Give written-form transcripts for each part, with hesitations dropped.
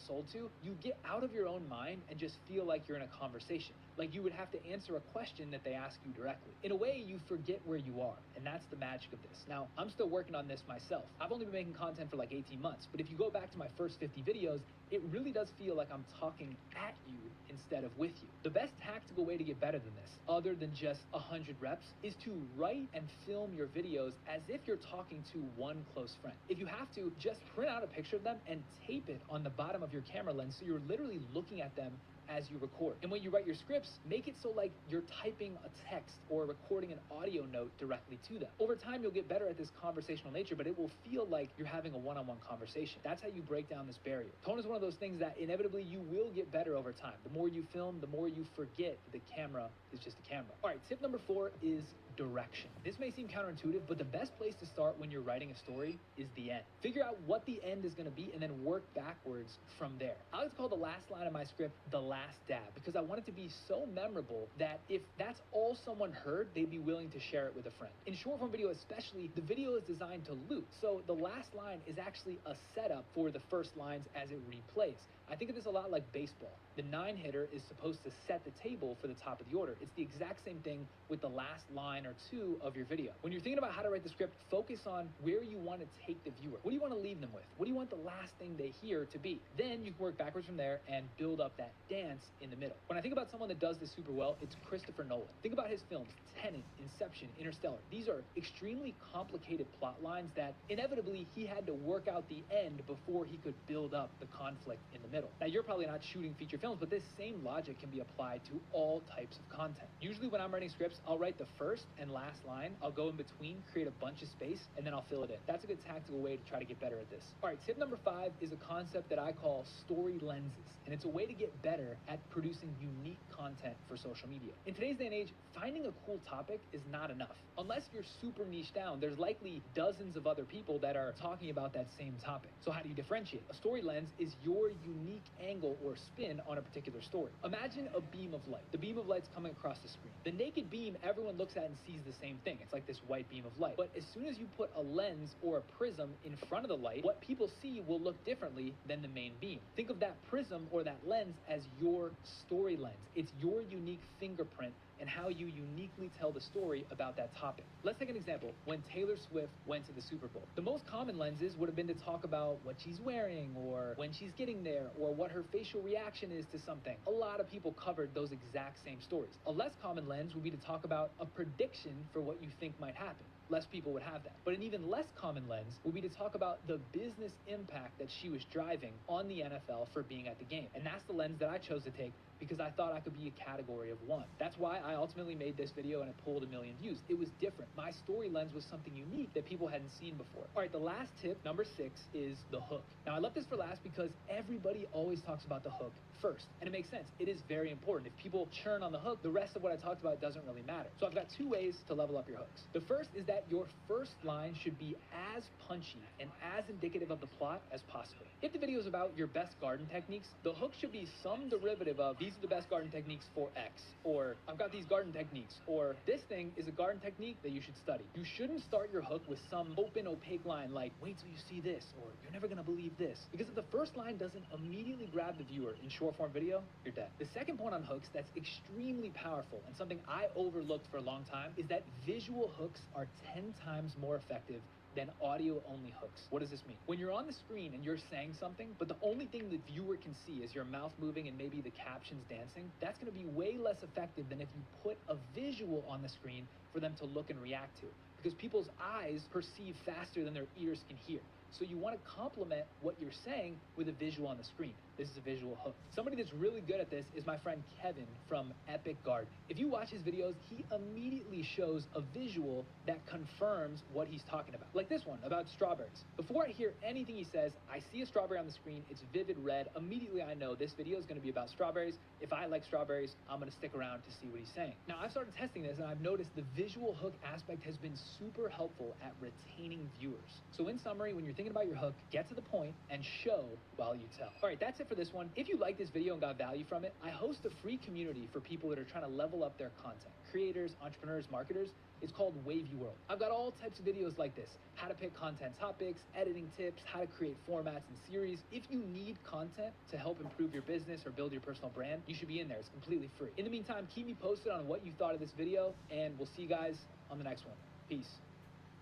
sold to, you get out of your own mind and just feel like you're in a conversation. Like you would have to answer a question that they ask you directly. In a way, you forget where you are, and that's the magic of this. Now, I'm still working on this myself. I've only been making content for like 18 months, but if you go back to my first 50 videos, it really does feel like I'm talking at you instead of with you. The best tactical way to get better than this, other than just 100 reps, is to write and film your videos as if you're talking to one close friend. If you have to, just print out a picture of them and tape it on the bottom of your camera lens so you're literally looking at them as you record. And when you write your scripts, make it so like you're typing a text or recording an audio note directly to them. Over time, you'll get better at this conversational nature, but it will feel like you're having a one-on-one conversation. That's how you break down this barrier. Tone is one of those things that inevitably you will get better over time. The more you film, the more you forget that the camera is just a camera. All right, tip number 4 is direction. This may seem counterintuitive, but the best place to start when you're writing a story is the end. Figure out what the end is gonna be and then work backwards from there. I like to call the last line of my script the last dab, because I want it to be so memorable that if that's all someone heard, they'd be willing to share it with a friend. In short form video especially, the video is designed to loop. So the last line is actually a setup for the first lines as it replays. I think of this a lot like baseball. The 9-hitter is supposed to set the table for the top of the order. It's the exact same thing with the last line or two of your video. When you're thinking about how to write the script, focus on where you want to take the viewer. What do you want to leave them with? What do you want the last thing they hear to be? Then you can work backwards from there and build up that dance in the middle. When I think about someone that does this super well, it's Christopher Nolan. Think about his films, Tenet, Inception, Interstellar. These are extremely complicated plot lines that inevitably he had to work out the end before he could build up the conflict in the middle. Now, you're probably not shooting feature films, but this same logic can be applied to all types of content. Usually when I'm writing scripts, I'll write the first and last line, I'll go in between, create a bunch of space, and then I'll fill it in. That's a good tactical way to try to get better at this. All right, tip number 5 is a concept that I call story lenses, and it's a way to get better at producing unique content for social media. In today's day and age, finding a cool topic is not enough. Unless you're super niche down, there's likely dozens of other people that are talking about that same topic. So how do you differentiate? A story lens is your unique angle or spin on a particular story. Imagine a beam of light. The beam of light's coming across the screen. The naked beam, everyone looks at and sees the same thing. It's like this white beam of light. But as soon as you put a lens or a prism in front of the light, what people see will look differently than the main beam. Think of that prism or that lens as your story lens. It's your unique fingerprint and how you uniquely tell the story about that topic. Let's take an example. When Taylor Swift went to the Super Bowl, the most common lenses would have been to talk about what she's wearing or when she's getting there or what her facial reaction is to something. A lot of people covered those exact same stories. A less common lens would be to talk about a prediction for what you think might happen. Less people would have that. But an even less common lens would be to talk about the business impact that she was driving on the NFL for being at the game. And that's the lens that I chose to take because I thought I could be a category of one. That's why I ultimately made this video and it pulled 1 million views. It was different. My story lens was something unique that people hadn't seen before. All right, the last tip, number 6, is the hook. Now I left this for last because everybody always talks about the hook first. And it makes sense. It is very important. If people churn on the hook, the rest of what I talked about doesn't really matter. So I've got 2 ways to level up your hooks. The first is that your first line should be as punchy and as indicative of the plot as possible. If the video is about your best garden techniques, the hook should be some derivative of these are the best garden techniques for X, or I've got these garden techniques, or this thing is a garden technique that you should study. You shouldn't start your hook with some open, opaque line like, wait till you see this, or you're never gonna believe this. Because if the first line doesn't immediately grab the viewer in short form video, you're dead. The second point on hooks that's extremely powerful and something I overlooked for a long time is that visual hooks are 10 times more effective than audio only hooks. What does this mean? When you're on the screen and you're saying something, but the only thing the viewer can see is your mouth moving and maybe the captions dancing, that's gonna be way less effective than if you put a visual on the screen for them to look and react to. Because people's eyes perceive faster than their ears can hear. So you want to complement what you're saying with a visual on the screen. This is a visual hook. Somebody that's really good at this is my friend Kevin from Epic Garden. If you watch his videos, he immediately shows a visual that confirms what he's talking about. Like this one about strawberries. Before I hear anything he says, I see a strawberry on the screen, it's vivid red. Immediately I know this video is going to be about strawberries. If I like strawberries, I'm going to stick around to see what he's saying. Now I've started testing this and I've noticed the visual hook aspect has been super helpful at retaining viewers. So in summary, when you're thinking about your hook, get to the point, and show while you tell. All right, that's it for this one. If you like this video and got value from it, I host a free community for people that are trying to level up their content. Creators, entrepreneurs, marketers. It's called Wavy World. I've got all types of videos like this: how to pick content topics, editing tips, how to create formats and series. If you need content to help improve your business or build your personal brand, you should be in there. It's completely free. In the meantime, keep me posted on what you thought of this video, and we'll see you guys on the next one. Peace.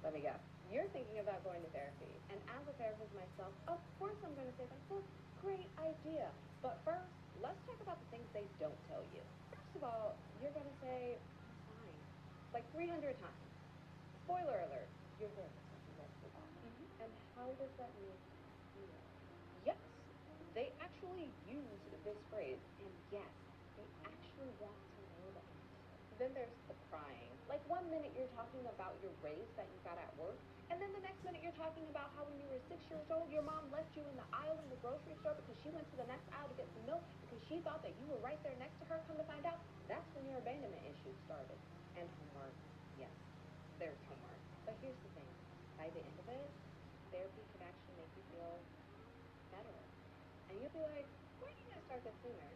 Let me guess. You're thinking about going to therapy. And as a therapist myself, of course I'm going to say that's a great idea. But first, let's talk about the things they don't tell you. First of all, you're going to say, fine, like 300 times. Spoiler alert, your therapist has multiple options. And how does that make you feel? Yes, they actually use this phrase, and yes, they actually want to know the answer. Then there's the crying. Like 1 minute you're talking about your raise that you got at work, and then the next minute you're talking about how when you were 6 years old, your mom left you in the aisle in the grocery store because she went to the next aisle to get some milk because she thought that you were right there next to her. Come to find out, that's when your abandonment issues started. And homework, yes, there's homework. But here's the thing, by the end of it, therapy could actually make you feel better. And you'll be like, why didn't I start this sooner?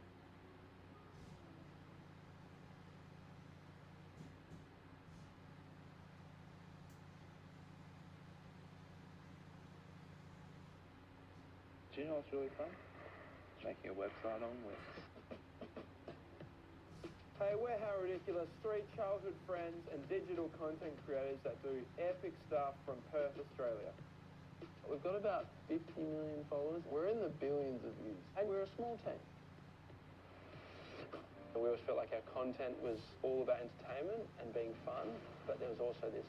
Do you know what's really fun? Making a website on Wix. Hey, we're How Ridiculous, three childhood friends and digital content creators that do epic stuff from Perth, Australia. We've got about 50 million followers. We're in the billions of views. And we're a small team. We always felt like our content was all about entertainment and being fun, but there was also this,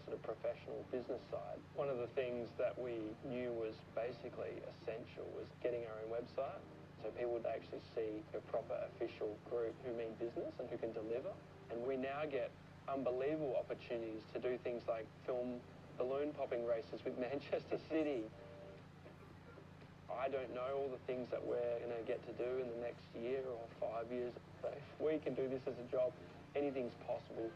sort of professional business side. One of the things that we knew was basically essential was getting our own website, so people would actually see a proper official group who mean business and who can deliver. And we now get unbelievable opportunities to do things like film balloon popping races with Manchester City. I don't know all the things that we're going to get to do in the next year or 5 years. But if we can do this as a job, anything's possible.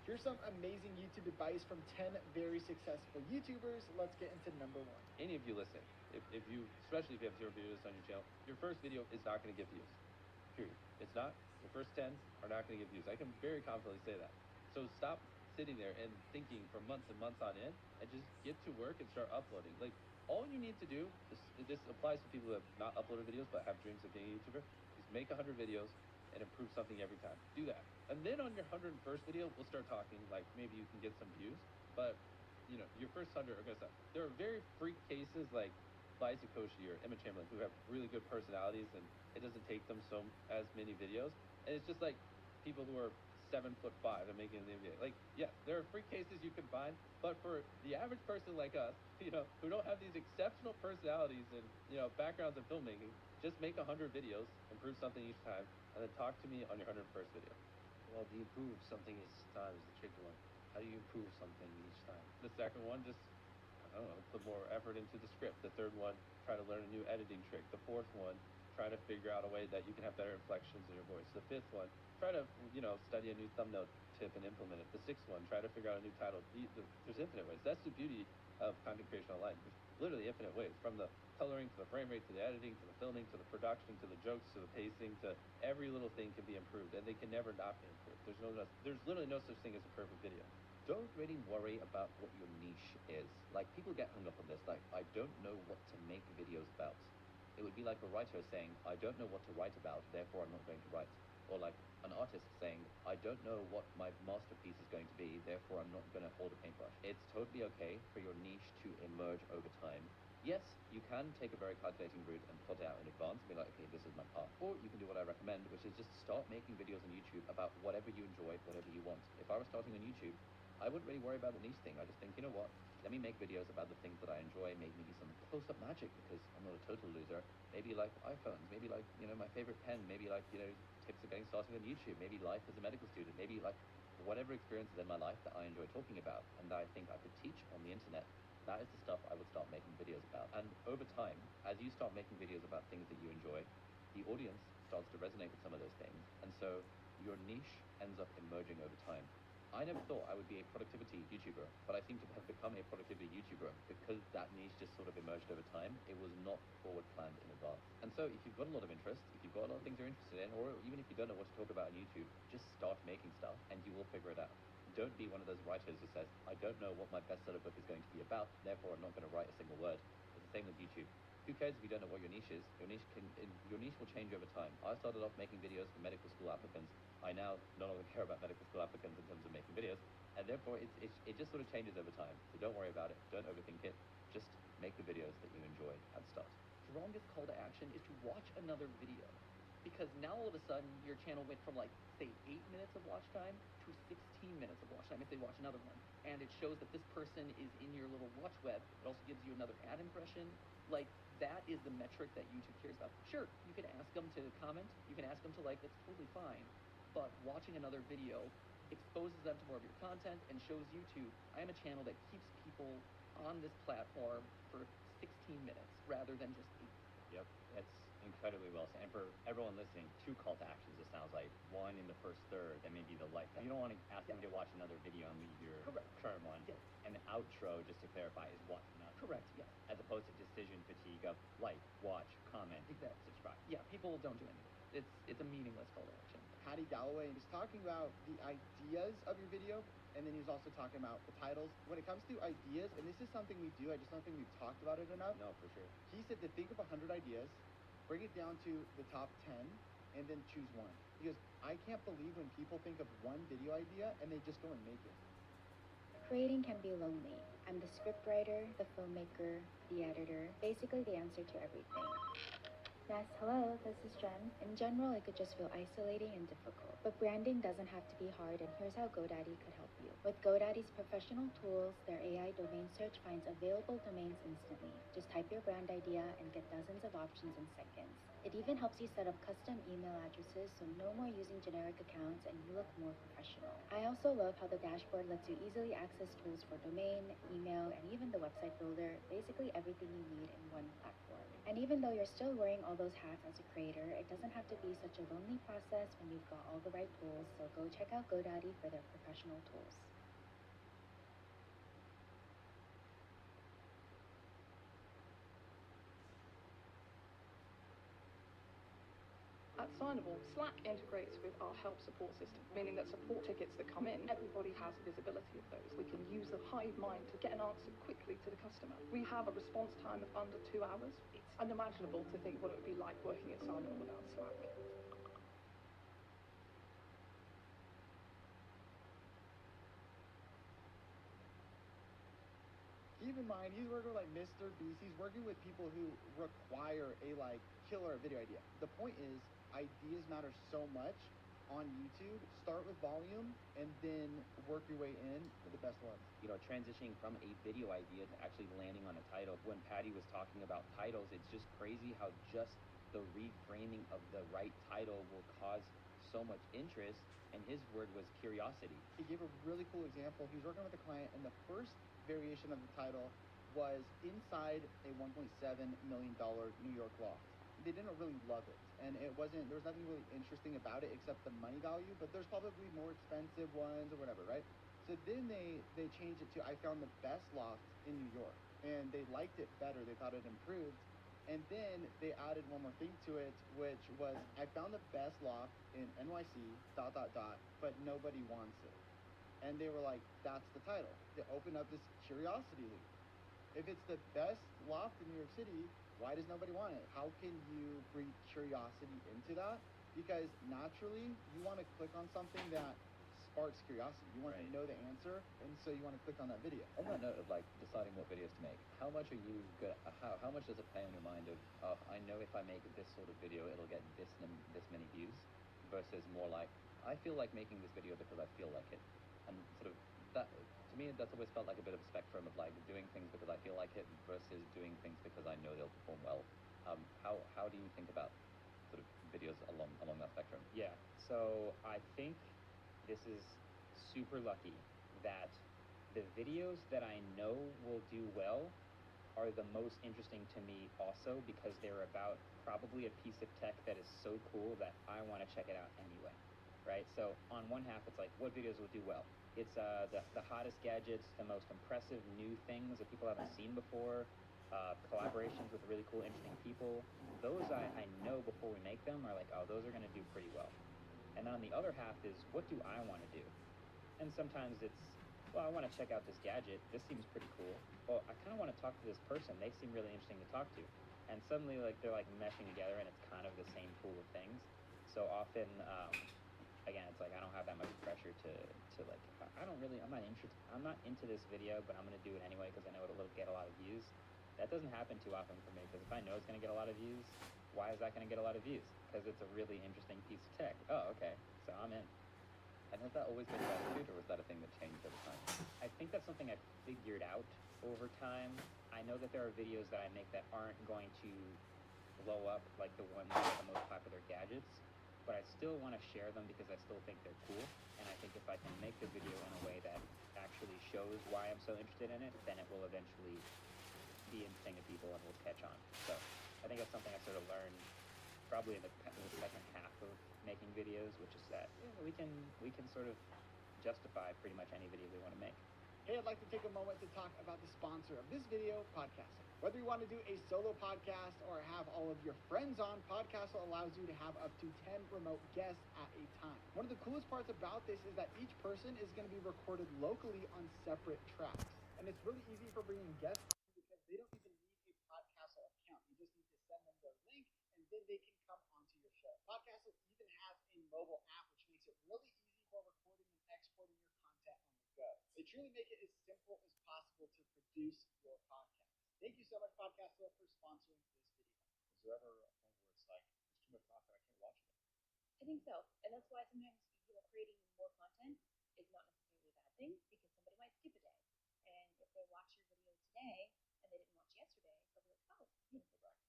Here's some amazing YouTube advice from 10 very successful YouTubers. Let's get into number one. Any of you listening, if you, especially if you have 0 videos on your channel, your first video is not going to get views. Period. It's not. The first 10 are not going to get views. I can very confidently say that. So stop sitting there and thinking for months and months on end, and just get to work and start uploading. Like, all you need to do, this applies to people who have not uploaded videos but have dreams of being a YouTuber, is make 100 videos and improve something every time. Do that. And then on your 101st video, we'll start talking, like maybe you can get some views, but your first 100 are gonna suck. There are very freak cases like Liza Koshy or Emma Chamberlain who have really good personalities, and it doesn't take them as many videos. And it's just like people who are 7'5" and making an NBA. Like, yeah, there are freak cases you can find, but for the average person like us, who don't have these exceptional personalities and backgrounds in filmmaking, just make 100 videos, improve something each time, and then talk to me on your 101st video. Well, the improve something each time is the tricky one. How do you improve something each time? The second one, just, I don't know, put more effort into the script. The third one, try to learn a new editing trick. The fourth one, try to figure out a way that you can have better inflections in your voice. The fifth one, try to, study a new thumbnail tip and implement it. The sixth one, try to figure out a new title. There's infinite ways. That's the beauty of content creation online. There's literally infinite ways, from the coloring to the frame rate to the editing to the filming to the production to the jokes to the pacing to every little thing can be improved, and they can never not be improved. There's literally no such thing as a perfect video. Don't really worry about what your niche is. Like, people get hung up on this, like, I don't know what to make videos about. It would be like a writer saying, I don't know what to write about, therefore I'm not going to write. Or like an artist saying, I don't know what my masterpiece is going to be, therefore I'm not going to hold a paintbrush. It's totally okay for your niche to emerge over time. Yes, you can take a very calculating route and plot it out in advance and be like, okay, this is my path. Or you can do what I recommend, which is just start making videos on YouTube about whatever you enjoy, whatever you want. If I was starting on YouTube, I wouldn't really worry about the niche thing. I just think, you know what, let me make videos about the things that I enjoy, maybe some close-up magic, because I'm not a total loser. Maybe like iPhones, maybe like, my favorite pen, maybe like, tips of getting started on YouTube, maybe life as a medical student, maybe like whatever experiences in my life that I enjoy talking about and that I think I could teach on the internet. That is the stuff I would start making videos about. And over time, as you start making videos about things that you enjoy, the audience starts to resonate with some of those things. And so your niche ends up emerging over time. I never thought I would be a productivity YouTuber, but I seem to have become a productivity YouTuber because that niche just sort of emerged over time. It was not forward planned in advance. And so if you've got a lot of interest, if you've got a lot of things you're interested in, or even if you don't know what to talk about on YouTube, just start making stuff and you will figure it out. Don't be one of those writers who says, I don't know what my bestseller book is going to be about, therefore I'm not going to write a single word. It's the same with YouTube. Who cares if you don't know what your niche is? Your niche will change over time. I started off making videos for medical school applicants. I now no longer care about medical school applicants in terms of making videos, and therefore it just sort of changes over time. So don't worry about it. Don't overthink it. Just make the videos that you enjoy and start. Strongest call to action is to watch another video. Because now all of a sudden your channel went from, like, say 8 minutes of watch time to 16 minutes of watch time if they watch another one. And it shows that this person is in your little watch web. It also gives you another ad impression. Like, that is the metric that YouTube cares about. Sure, you can ask them to comment, you can ask them to like, that's totally fine. But watching another video exposes them to more of your content and shows YouTube, I am a channel that keeps people on this platform for 16 minutes rather than just 8. Yep, it's incredibly well said. And for everyone listening, 2 call to actions, it sounds like. One in the first third, and maybe the like. You don't want to ask them to watch another video and leave your current one. Yes. And the outro, just to clarify, is watch another. Correct, yes. As opposed to decision fatigue of like, watch, comment, Exactly. subscribe. Yeah, people don't do anything. It's a meaningless call to action. Patty Galloway is talking about the ideas of your video, and then he's also talking about the titles. When it comes to ideas, and this is something we do, I just don't think we've talked about it enough. No, for sure. He said to think of 100 ideas, bring it down to the top 10, and then choose one. Because I can't believe when people think of one video idea and they just go and make it. Creating can be lonely. I'm the scriptwriter, the filmmaker, the editor, basically the answer to everything. Yes, hello, this is Jen. In general, it could just feel isolating and difficult. But branding doesn't have to be hard, and here's how GoDaddy could help you. With GoDaddy's professional tools, their AI domain search finds available domains instantly. Just type your brand idea and get dozens of options in seconds. It even helps you set up custom email addresses, so no more using generic accounts and you look more professional. I also love how the dashboard lets you easily access tools for domain, email, and even the website builder, basically everything you need in one platform. And even though you're still wearing all those hats as a creator, it doesn't have to be such a lonely process when you've got all the right tools, so go check out GoDaddy for their professional tools. At Signable, Slack integrates with our help support system, meaning that support tickets that come in, everybody has visibility of those. We can use the hive mind to get an answer quickly to the customer. We have a response time of under 2 hours. It's unimaginable to think what it would be like working at Signable without Slack. Keep in mind, he's working with like Mr. Beast. He's working with people who require a like killer video idea. The point is, ideas matter so much on YouTube. Start with volume and then work your way in to the best ones. You know, transitioning from a video idea to actually landing on a title. When Patty was talking about titles, it's just crazy how just the reframing of the right title will cause so much interest, and his word was curiosity. He gave a really cool example. He was working with a client, and the first variation of the title was inside a $1.7 million New York loft. They didn't really love it, and there was nothing really interesting about it except the money value, but there's probably more expensive ones or whatever, right? So then they changed it to I found the best loft in New York, and they liked it better. They thought it improved. And then they added one more thing to it, which was I found the best loft in NYC, ... but nobody wants it. And they were like, that's the title. They opened up this curiosity loop. If it's the best loft in New York City, why does nobody want it? How can you breed curiosity into that? Because naturally, you want to click on something that sparks curiosity. You want to know the answer, and so you want to click on that video. On that note of like deciding what videos to make, how much are you good? How much does it play on your mind of I know if I make this sort of video, it'll get this many views, versus more like I feel like making this video because I feel like it, and sort of that to me that's always felt like a bit of a spectrum of like doing things because I feel like it versus doing things because I know they'll perform well. How do you think about sort of videos along that spectrum? Yeah, so I think this is super lucky that the videos that I know will do well are the most interesting to me also because they're about probably a piece of tech that is so cool that I want to check it out anyway, right? So on one half, it's like, what videos will do well? It's the hottest gadgets, the most impressive new things that people haven't seen before, collaborations with really cool, interesting people. Those I know before we make them are like, oh, those are going to do pretty well. And on the other half is, what do I want to do? And sometimes it's, well, I want to check out this gadget. This seems pretty cool. Well, I kind of want to talk to this person. They seem really interesting to talk to. And suddenly, like, they're like meshing together, and it's kind of the same pool of things. So often, again, it's like I don't have that much pressure to like, I'm not into this video, but I'm gonna do it anyway because I know it'll get a lot of views. That doesn't happen too often for me, because if I know it's gonna get a lot of views, why is that gonna get a lot of views? Because it's a really interesting piece of tech. Oh, okay, so I'm in. And has that always been your attitude, or was that a thing that changed over time? I think that's something I figured out over time. I know that there are videos that I make that aren't going to blow up like the ones that are the most popular gadgets, but I still want to share them because I still think they're cool. And I think if I can make the video in a way that actually shows why I'm so interested in it, then it will eventually be interesting to people and will catch on. So I think that's something I sort of learned probably in the second half of making videos, which is that we can sort of justify pretty much any video we want to make. Hey, I'd like to take a moment to talk about the sponsor of this video, Podcastle. Whether you want to do a solo podcast or have all of your friends on, Podcastle allows you to have up to 10 remote guests at a time. One of the coolest parts about this is that each person is going to be recorded locally on separate tracks. And it's really easy for bringing guests on because they don't even need a Podcastle account. You just need to send them their link, and then they can come onto your show. Podcastle even has a mobile app, which makes it really easy for recording and exporting your content on the go. They truly make it as simple as possible to produce your podcast. Thank you so much, Podcastle, for sponsoring this video. Is there ever a point where it's like, there's too much content, I can't watch it? I think so. And that's why sometimes, creating more content is not necessarily a bad thing, because somebody might skip a day. And if they watch your video today and they didn't watch yesterday, they'll be like, oh, go back.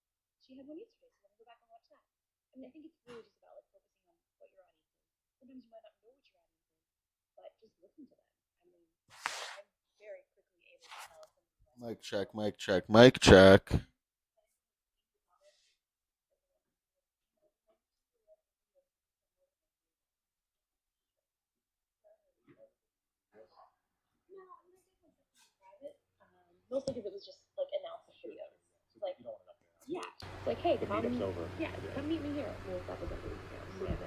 She had one yesterday, so let me go back and watch that. I mean, I think it's really just about like focusing on what your audience is. Sometimes you might not know what your audience is, but just listen to them. I mean, I'm very quickly able to tell if somebody Mic check, mic check, mic check. Mostly because it was just like announcement videos. Like, yeah, it's like, hey, come, yeah, come meet me here. Well, that was a week ago. Yeah,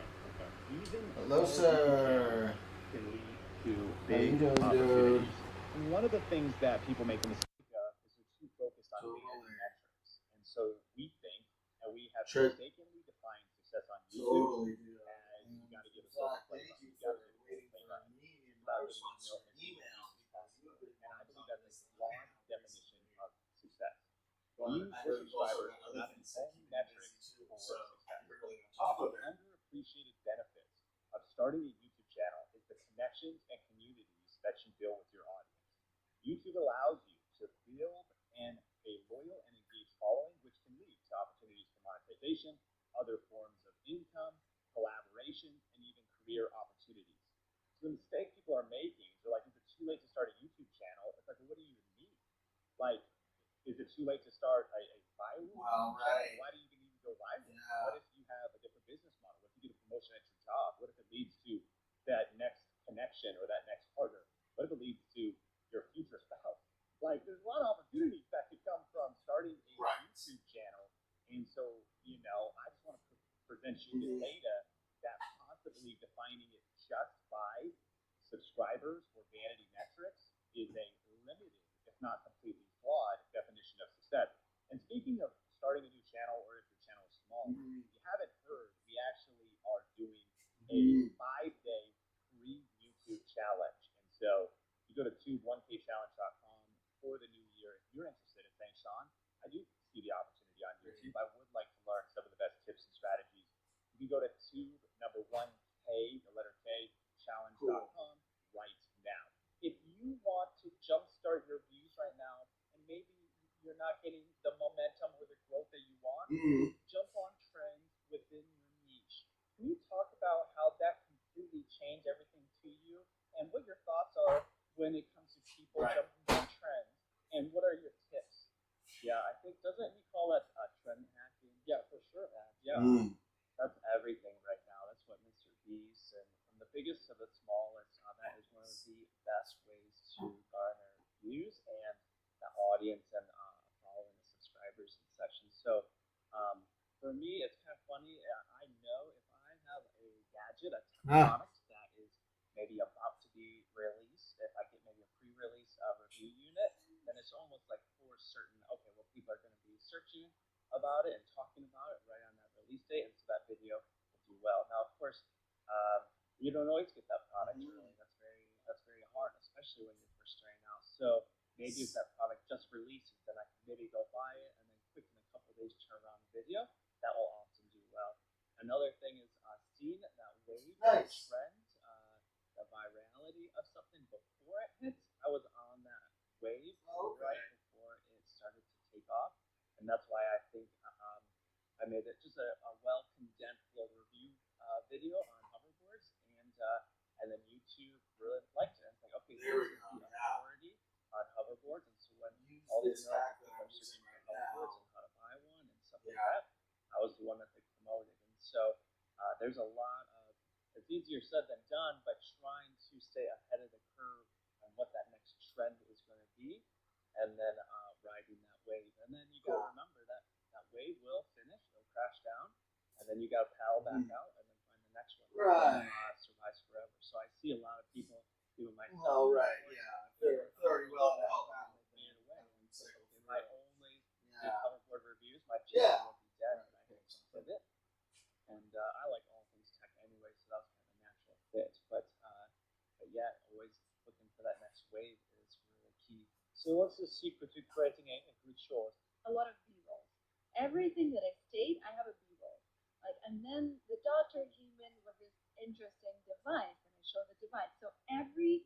Hello, sir. Can lead to How you big doing, opportunities. dude? And one of the things that people make the mistake of is they're too focused on vanity metrics. And so we think, and we have mistakenly defined success on YouTube as you got to give a social play button. You got to give a play button. Without giving email. And I believe that's a flawed definition of success. Views for subscribers are not the only metric for success. The underappreciated benefits of starting a YouTube channel is the connections and communities that you build with your audience. YouTube allows you to build a loyal and engaged following, which can lead to opportunities for monetization, other forms of income, collaboration, and even career opportunities. So the mistake people are making is they're like, is it too late to start a YouTube channel? It's like, well, what do you even need? Like, is it too late to start a viral channel? Why do you even need to go viral? Yeah. What if you have a different business model? What if you get a promotion at your job? What if it leads to that next connection or that next partner? What if it leads to your future spouse? Like, there's a lot of opportunities that could come from starting a YouTube channel. And so, I just want to present you the data that possibly defining it just by subscribers or vanity metrics is a limited, if not completely flawed, definition of success. And speaking of starting a new channel, or if your channel is small, if you haven't heard, we actually are doing a 5-day free YouTube challenge. And so you go to tube1kchallenge.com for the new year. If you're interested in saying, Sean, I do see the opportunity on YouTube. I would like to learn some of the best tips and strategies. You can go to tube1k, the letter K, challenge.com right now. If you want to jumpstart your views right now, and maybe you're not getting the momentum or the growth that you want, jump on trends within your niche. Can you talk about how that completely changed everything to you, and what your thoughts are when it comes to people jumping on trends, and what are your tips? Yeah, I think, doesn't he call that trend hacking? Yeah, for sure. Yeah, that's everything right now. That's what Mr. Beast, and from the biggest to the smallest, that is one of the audience and following the subscribers and such. And so for me, it's kind of funny. I know if I have a gadget, a product that is maybe about to be released, if I get maybe a pre-release review unit, then it's almost like for certain, okay, well, people are going to be searching about it and talking about it right on that release date, and so that video will do well. Now, of course, you don't always get that product early. That's very hard, especially when you're first starting out. So maybe if that product just releases, then I can maybe go buy it and then quick in a couple of days turn around the video. That will often do well. Another thing is seeing that wave, that trend, the virality of something before it hits. I was on that wave right before it started to take off, and that's why I think I made it just a well condensed little review video on hoverboards, and then YouTube really liked it. And it's like, okay, here's the authority on hoverboards, and so when all these people are searching for hoverboards and how to buy one and stuff like that, I was the one that they promoted. And so there's a lot of, it's easier said than done, but trying to stay ahead of the curve on what that next trend is going to be, and then riding that wave. And then you got to remember that that wave will finish, it'll crash down, and then you got to paddle back out and then find the next one. Right. Survives forever. So I see a lot of people, even myself. Oh, right, yeah. They're already well to help out. If I only did hoverboard reviews, my channel would be dead, and I hate to pivot. And I like all things tech anyway, so that was kind of a natural fit. But yeah, always looking for that next wave is really key. So what's the secret to creating a good short? A lot of B-rolls. Everything that I state, I have a B-roll. Like, and then the doctor came in with this interesting device, and I showed the device. So every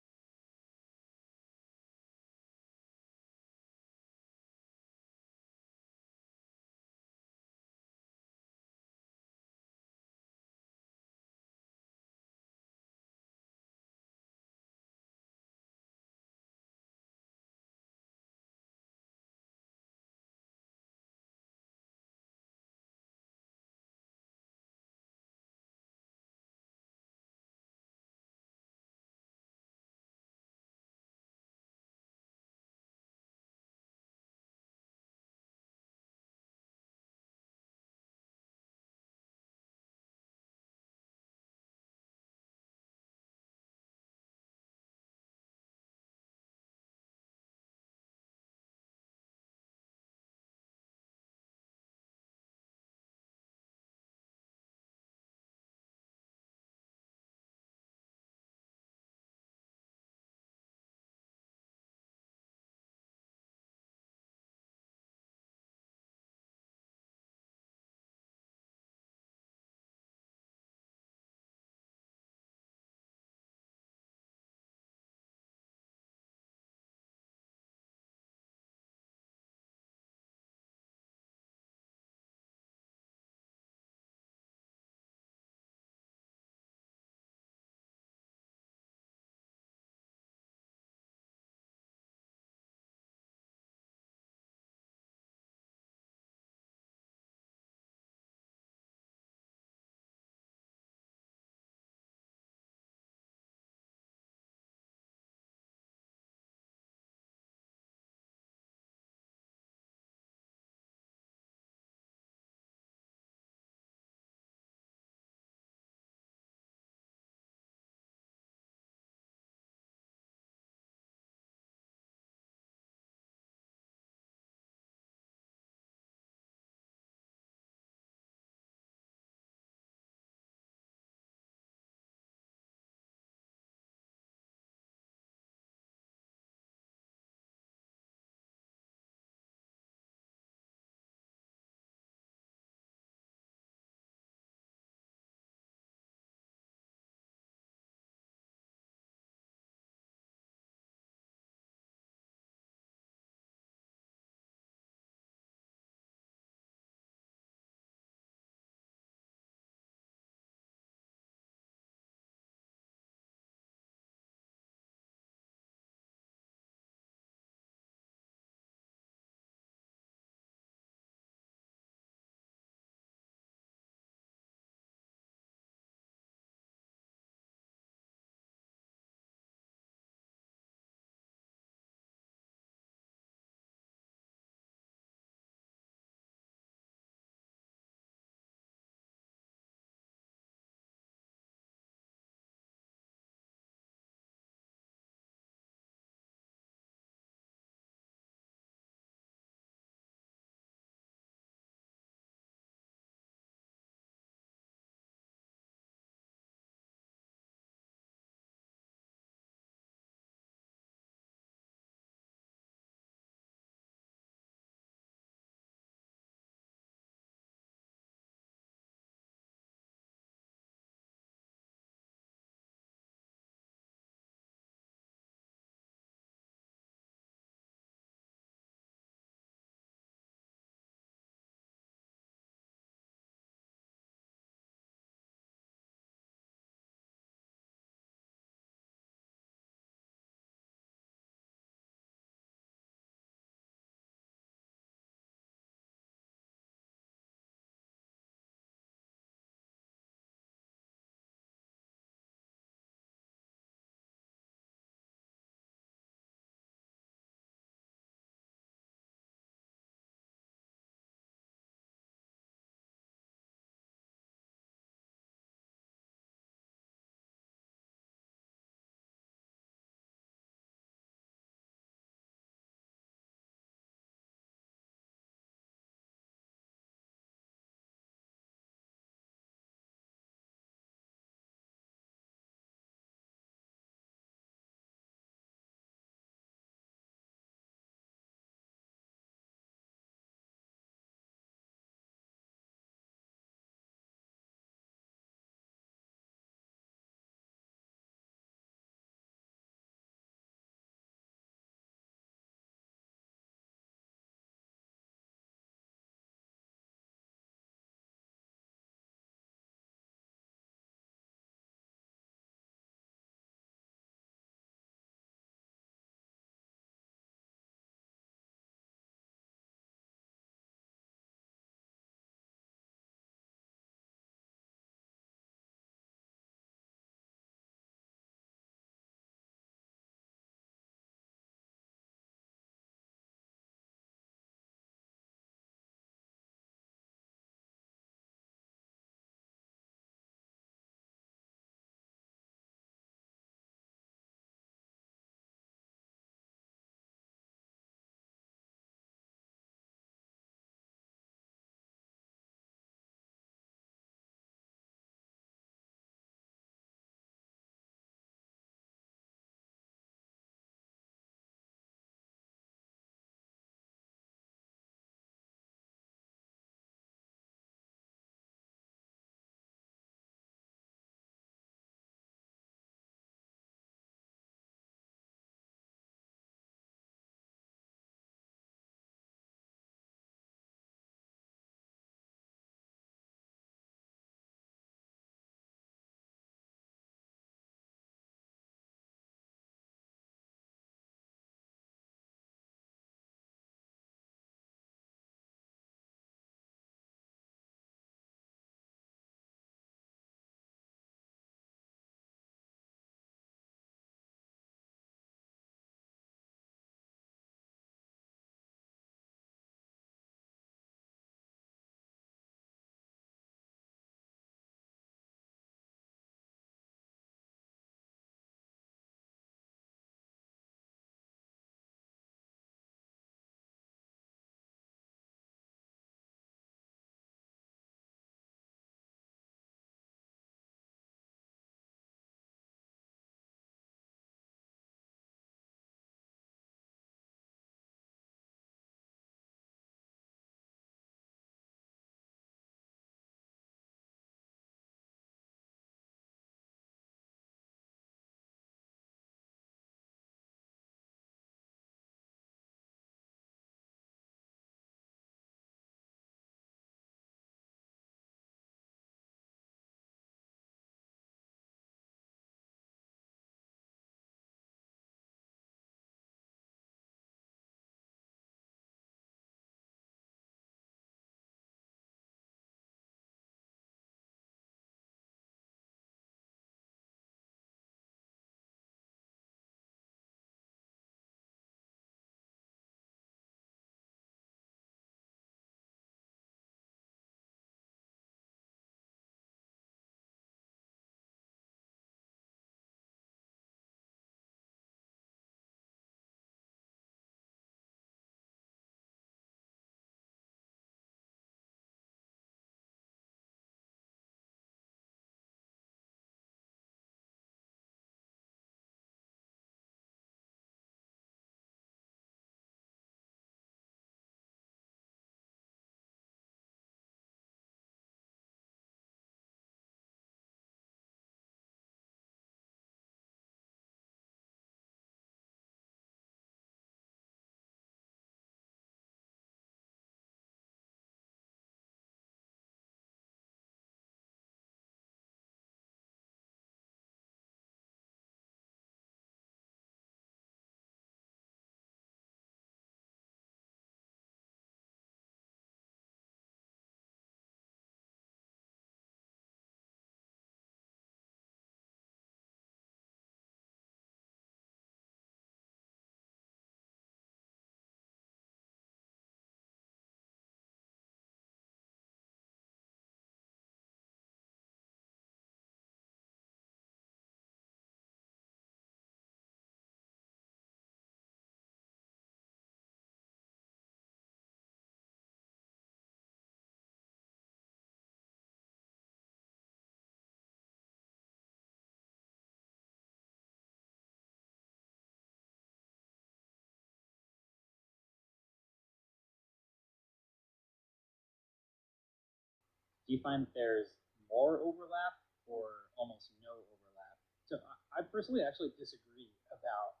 do you find that there's more overlap or almost no overlap? So I personally actually disagree about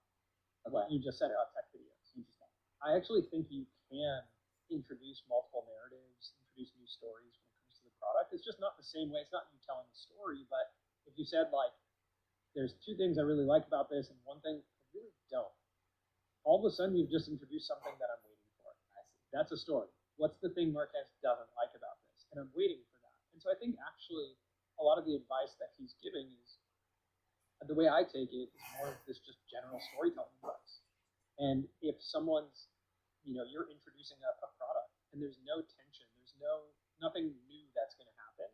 what you just said about tech videos. Interesting. I actually think you can introduce multiple narratives, introduce new stories when it comes to the product. It's just not the same way. It's not you telling the story, but if you said like, there's two things I really like about this and one thing I really don't, all of a sudden you've just introduced something that I'm waiting for. I see. That's a story. What's the thing Marquez doesn't like about this? And I'm waiting for that. And so I think actually a lot of the advice that he's giving is, the way I take it, is more of this just general storytelling advice. And if someone's, you're introducing a product and there's no tension, there's nothing new that's going to happen,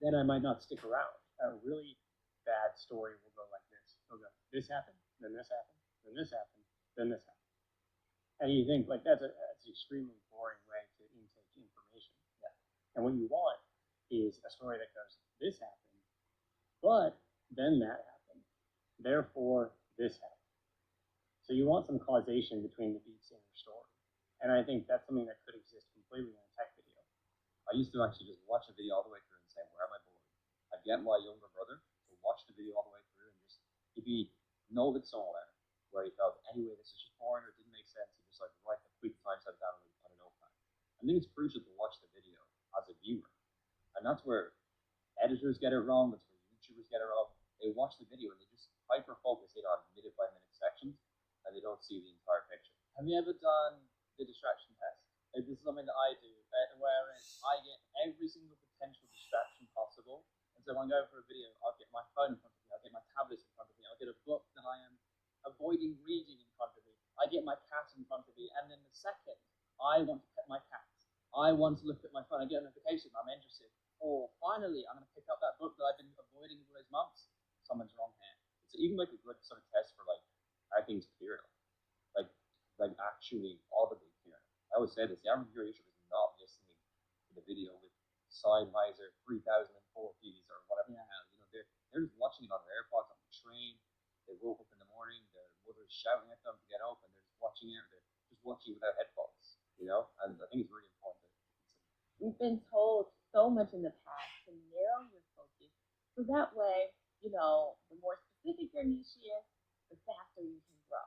then I might not stick around. A really bad story will go like this. It'll go, this happened, then this happened, then this happened, then this happened. And you think, like, that's an extremely boring way to intake information. Yeah. And what you want is a story that goes, this happened, but then that happened. Therefore, this happened. So you want some causation between the beats in your story. And I think that's something that could exist completely in a tech video. I used to actually just watch a video all the way through and say, where am I bored? I'd get my younger brother to watch the video all the way through and just, if he noted somewhere where he felt, anyway, this is just boring or didn't make sense, he just like write a quick timestamp down on a notepad. I think it's crucial to watch the video as a viewer. And that's where editors get it wrong, that's where YouTubers get it wrong. They watch the video and they just hyper-focus in on minute by minute sections and they don't see the entire picture. Have you ever done the distraction test? Like, this is something that I do, wherein I get every single potential distraction possible. And so when I'm going for a video, I'll get my phone in front of me, I'll get my tablet in front of me, I'll get a book that I am avoiding reading in front of me, I get my cat in front of me, and then the second I want to pet my cat, I want to look at my phone, I get a notification, I'm interested, or finally I'm going to pick up that book that I've been avoiding all those months, someone's wrong here. So you can make a good sort of test for like, are things clear? Like actually audibly clear. I always say this, the average viewer usually is not listening to the video with Sennheiser 3004 keys or whatever the hell. They're just watching it on their AirPods on the train. They woke up in the morning, their mother's shouting at them to get up, and they're just watching it, or they're just watching it without headphones, and I think it's really important to consider. We've been told so much in the past to narrow your focus, so that way, the more specific your niche is, the faster you can grow.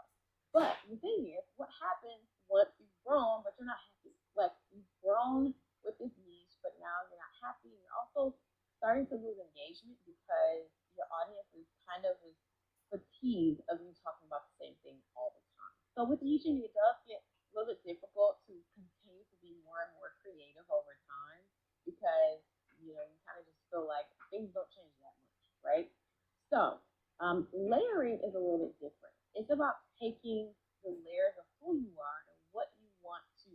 But the thing is, what happens once you've grown, but you're not happy? Like, you've grown with this niche, but now you're not happy. You're also starting to lose engagement because your audience is kind of fatigued of you talking about the same thing all the time. So with niching, it does get a little bit difficult to continue to be more and more creative over time because, you kind of just feel like things don't change that much, right? So layering is a little bit different. It's about taking the layers of who you are and what you want to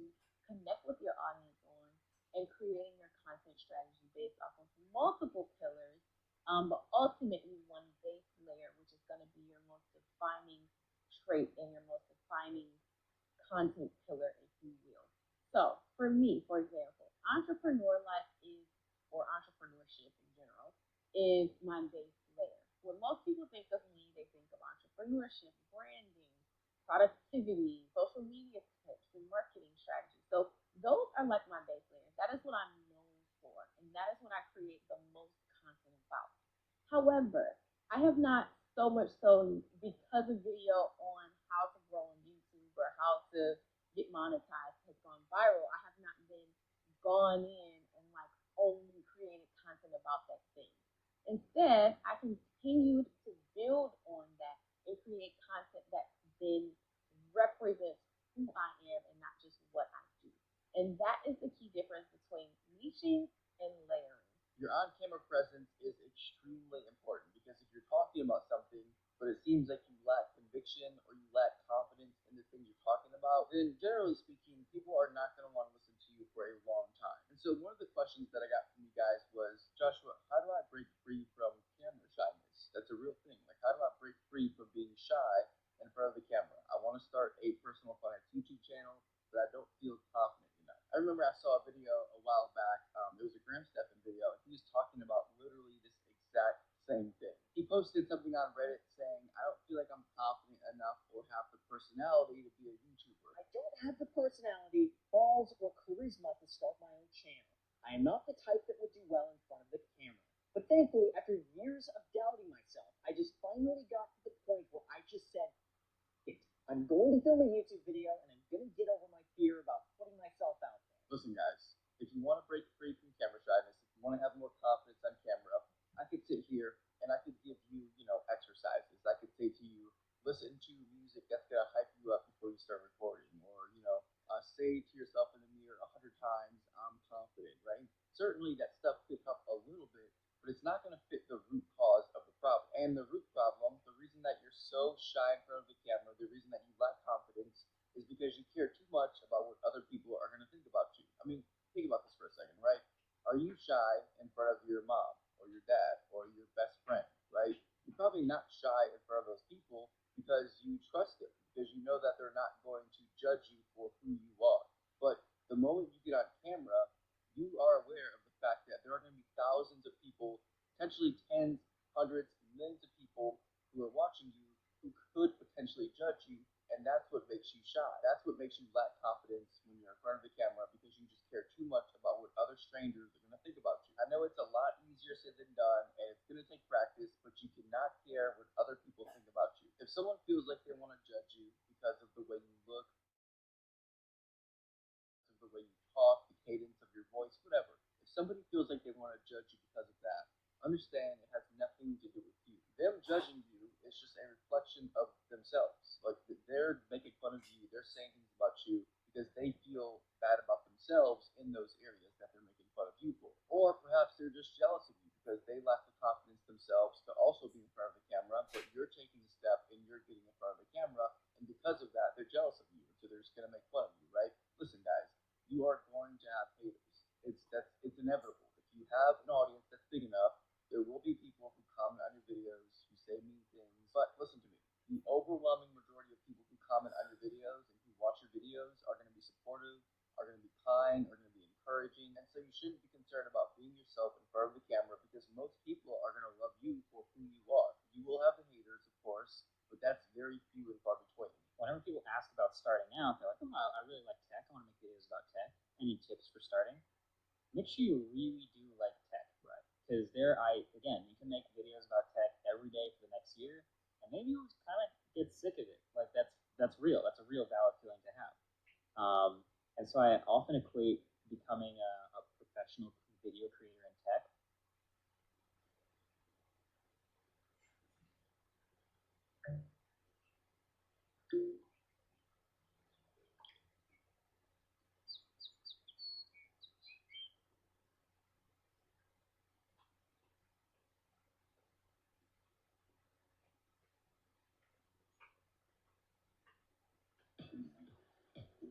connect with your audience on and creating your content strategy based off of multiple pillars, but ultimately one base layer, which is going to be your most defining trait and your most defining content pillar, if you will. So for me, for example, entrepreneur life or entrepreneurship in general, is my base layer. When most people think of me, they think of entrepreneurship, branding, productivity, social media tips, and marketing strategies. So those are like my base layers. That is what I'm known for, and that is what I create the most content about. However, I have not so much so because a video on how to grow on YouTube or how to get monetized has gone viral, I have not been gone in and like only created content about that thing. Instead, I continued to build on that and create content that then represents who I am and not just what I do. And that is the key difference between niching and layering. Your on-camera presence is extremely important because if you're talking about something, but it seems like you lack conviction or you lack confidence in the thing you're talking about, then generally speaking, people are not going to want to listen to you for a long time. And so one of the questions that I got from you guys was, Joshua, how do I break free from camera shyness? That's a real thing. Like, how do I break free from being shy in front of the camera? I want to start a personal finance YouTube channel, but I don't feel confident enough. I remember I saw a video a while back. It was a Graham Stephan video, and he was talking about literally this exact same thing. He posted something on Reddit saying, I don't feel like I'm confident enough or have the personality to be a YouTuber. I don't have the personality, balls, or charisma to start my own channel. I am not the type that would do well in front of the camera. But thankfully, after years of doubting myself, I just finally got to the point where I just said, I'm going to film a YouTube video, and I'm going to get over my fear about putting myself out there. Listen, guys, if you want to break free from camera shyness, if you want to have more confidence on camera, I could sit here and I could give you, exercises. I could say to you, listen to music that's going to hype you up before you start recording, or, say to yourself in the mirror 100 times, I'm confident, right? Certainly that stuff could help a little bit, but it's not going to fit the root cause of the problem. And the root problem, the reason that you're so shy in front of the camera, the reason that you lack confidence, is because you care too much about what other people are going to think about you. I mean, think about this for a second, right? Are you shy in front of your mom or your dad or your best friend, right? You're probably not shy in front of those people because you trust them, because you know that they're not going to judge you for who you are. But the moment you get on camera, you are aware of the fact that there are going to be thousands of people, potentially tens, hundreds, millions of people who are watching you who could potentially judge you, and that's what makes you shy. That's what makes you lack confidence when you're in front of the camera, because you just care too much about what other strangers are going to think about you. I know it's a lot easier said than done, and it's going to take practice, but you cannot care what other people think about you. If someone feels like they want to judge you because of the way you look, of the way you talk, the cadence of your voice, whatever. If somebody feels like they want to judge you because of that, understand it has nothing to do with you. Them judging you is just a reflection of themselves. Like, they're making fun of you, they're saying things about you because they feel bad about themselves in those areas that they're making fun of you for. Or perhaps they're just jealous of you because they lack the confidence themselves to also be in front of the camera, but you're taking a step and you're getting in front of the camera, and because of that, they're jealous of you, so they're just going to make fun of you, right? Listen, guys, you are going to have haters. It's inevitable. If you have an audience that's big enough, there will be people who comment on your videos, who say mean things. But listen to me, the overwhelming majority of people who comment on your videos and who watch your videos are going to be supportive, are going to be kind, are going to be encouraging, and so you shouldn't be concerned about being yourself in front of the camera, because most people are going to love you for who you are. You will have the haters, of course, but that's very few and far between. Whenever people ask about starting out, they're like, oh, I really like tech. I want to make videos about tech. Any tips for starting? Make sure you really do like tech, right? Because again, you can make videos about tech every day for the next year, and maybe you'll kind of get sick of it. Like, that's real. That's a real valid feeling to have. And so I often equate becoming a professional video creator in tech.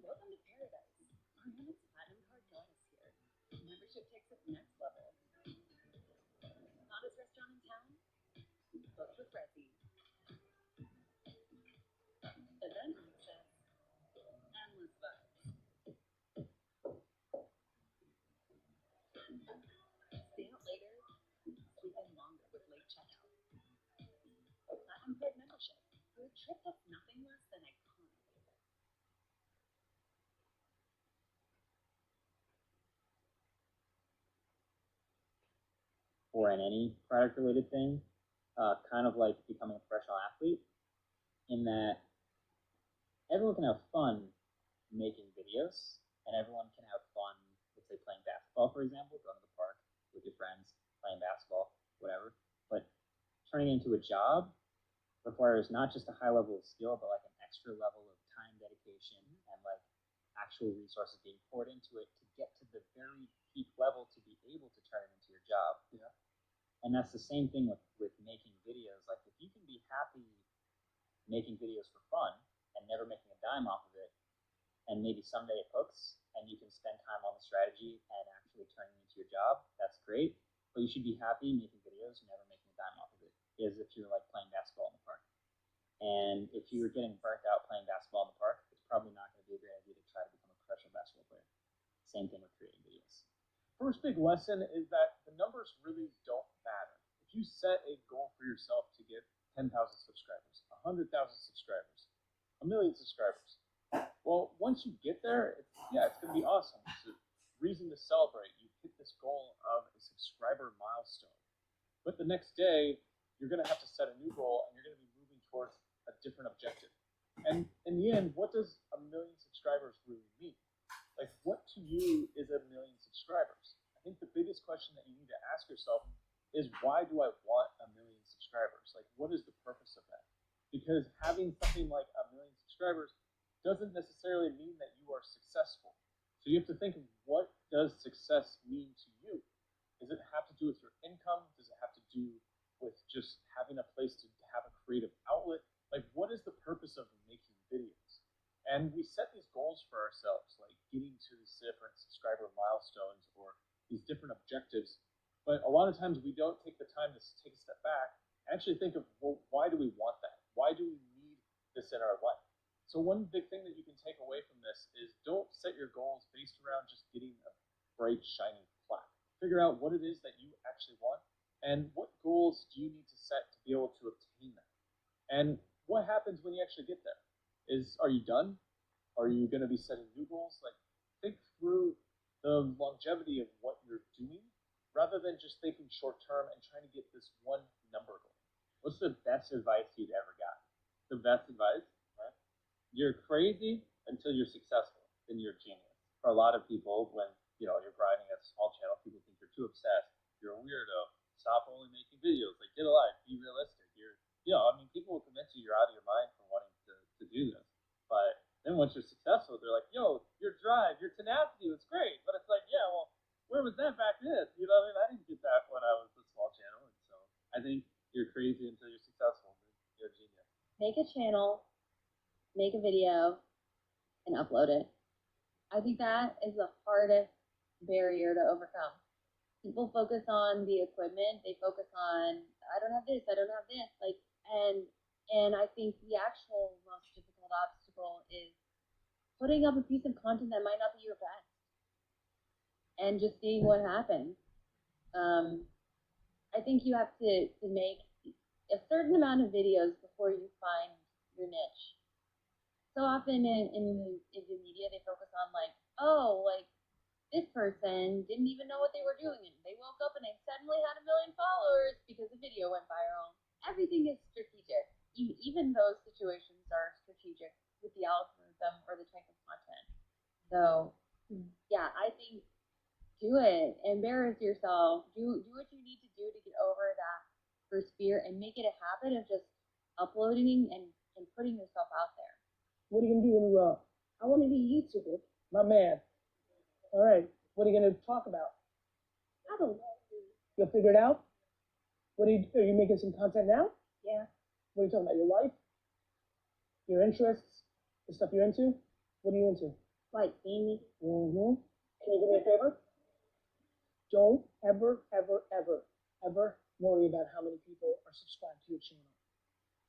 Welcome to paradise. Our Amex Platinum card got us here. Membership takes it next level. Hottest restaurant in town? Book with Resy. Event access. Endless vibes. Stay out later. Sleep in longer with late checkout. Platinum card membership. For a trip that's nothing less than iconic. Or in any product-related thing, kind of like becoming a professional athlete, in that everyone can have fun making videos, and everyone can have fun, let's say, playing basketball, for example, going to the park with your friends, playing basketball, whatever. But turning it into a job requires not just a high level of skill, but like an extra level of time dedication and like actual resources being poured into it to get to the very peak level to be able to turn it into your job. Yeah. And that's the same thing with making videos. Like, if you can be happy making videos for fun and never making a dime off of it, and maybe someday it hooks and you can spend time on the strategy and actually turning it into your job, that's great. But you should be happy making videos and never making a dime off of it, as if you're like playing basketball in the park. And if you're getting burnt out playing basketball in the park, it's probably not going to be a great idea to try to become a professional basketball player. Same thing with creating videos. First big lesson is that the numbers really don't matter. If you set a goal for yourself to get 10,000 subscribers, 100,000 subscribers, 1 million subscribers, well, once you get there, it's going to be awesome. It's a reason to celebrate. You hit this But the next day, you're going to have to set a new goal, and you're going to be moving towards a different objective. And in the end, what does 1 million subscribers really mean? Like, what to you is 1 million subscribers? I think the biggest question that you need to ask yourself is, why do I want 1 million subscribers? Like, what is the purpose of that? Because having something like 1 million subscribers doesn't necessarily mean that you are successful. So you have to think of, what does success mean to you? Does it have to do with your income? Does it have to do with just having a place to have a creative outlet? Like, what is the purpose of making videos? And we set these goals for ourselves, like getting to these different subscriber milestones or these different objectives. But a lot of times we don't take the time to take a step back and actually think of, well, why do we want that? Why do we need this in our life? So one big thing that you can take away from this is, don't set your goals based around just getting a bright, shiny plaque. Figure out what it is that you actually want, and what goals do you need to set to be able to obtain that. And what happens when you actually get there? Are you done? Are you going to be setting new goals? Like, think through the longevity of what you're doing, rather than just thinking short term and trying to get this one number goal. What's the best advice you've ever gotten? The best advice? Right? You're crazy until you're successful, then you're a genius. For a lot of people, when you're grinding a small channel, people think you're too obsessed. You're a weirdo. Stop only making videos. Like, get a life. Be realistic. People will convince you you're out of your mind for wanting to do this. But then once you're successful, they're like, yo, your drive, your tenacity was great. But it's like, yeah, well, where was that back then? You know what I mean? I didn't get that when I was a small channel. And so I think you're crazy until you're successful. You're a genius. Make a channel, make a video, and upload it. I think that is the hardest barrier to overcome. People focus on the equipment. They focus on, I don't have this, I don't have this. And I think the actual most difficult obstacle is putting up a piece of content that might not be your best and just seeing what happens. I think you have to make a certain amount of videos before you find your niche. So often in the media, they focus on this person didn't even know what they were doing, and they woke up and they suddenly had 1 million followers because the video went viral. Everything is strategic. Even those situations are strategic with the algorithm or the type of content. So, yeah, I think do it. Embarrass yourself. Do what you need to do to get over that first fear, and make it a habit of just uploading and putting yourself out there. What are you going to do when you grow up? I want to be a YouTuber. My man. All right. What are you going to talk about? I don't know. You'll figure it out? Are you making some content now? Yeah. What are you talking about? Your life? Your interests? The stuff you're into? What are you into? Like gaming. Mm-hmm. Can you do me a favor? Don't ever worry about how many people are subscribed to your channel.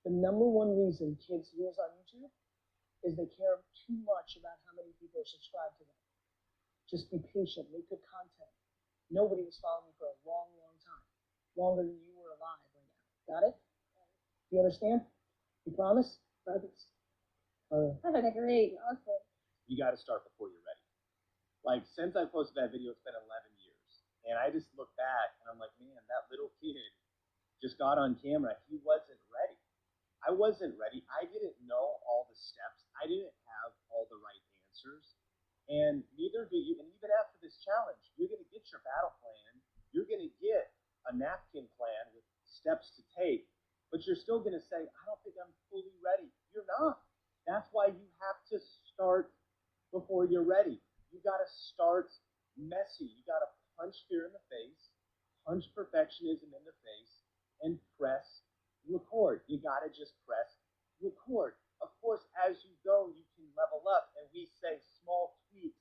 The number one reason kids use on YouTube is they care too much about how many people are subscribed to them. Just be patient, make good content. Nobody was following me for a long, long time. Longer than you were alive right now. Got it? Do you understand? You promise? Promise. All right. Great. Awesome. You got to start before you're ready. Like, since I posted that video, it's been 11 years. And I just look back and I'm like, man, that little kid just got on camera. He wasn't ready. I wasn't ready. I didn't know all the steps. I didn't have all the right answers. And neither do you. And even after this challenge, you're going to get your battle plan. You're going to get a napkin plan with steps to take. But you're still going to say, I don't think I'm fully ready. You're not. That's why you have to start before you're ready. You got to start messy. You got to punch fear in the face, punch perfectionism in the face, and press record. You got to just press record. Of course, as you go, you can level up, and we say small tweaks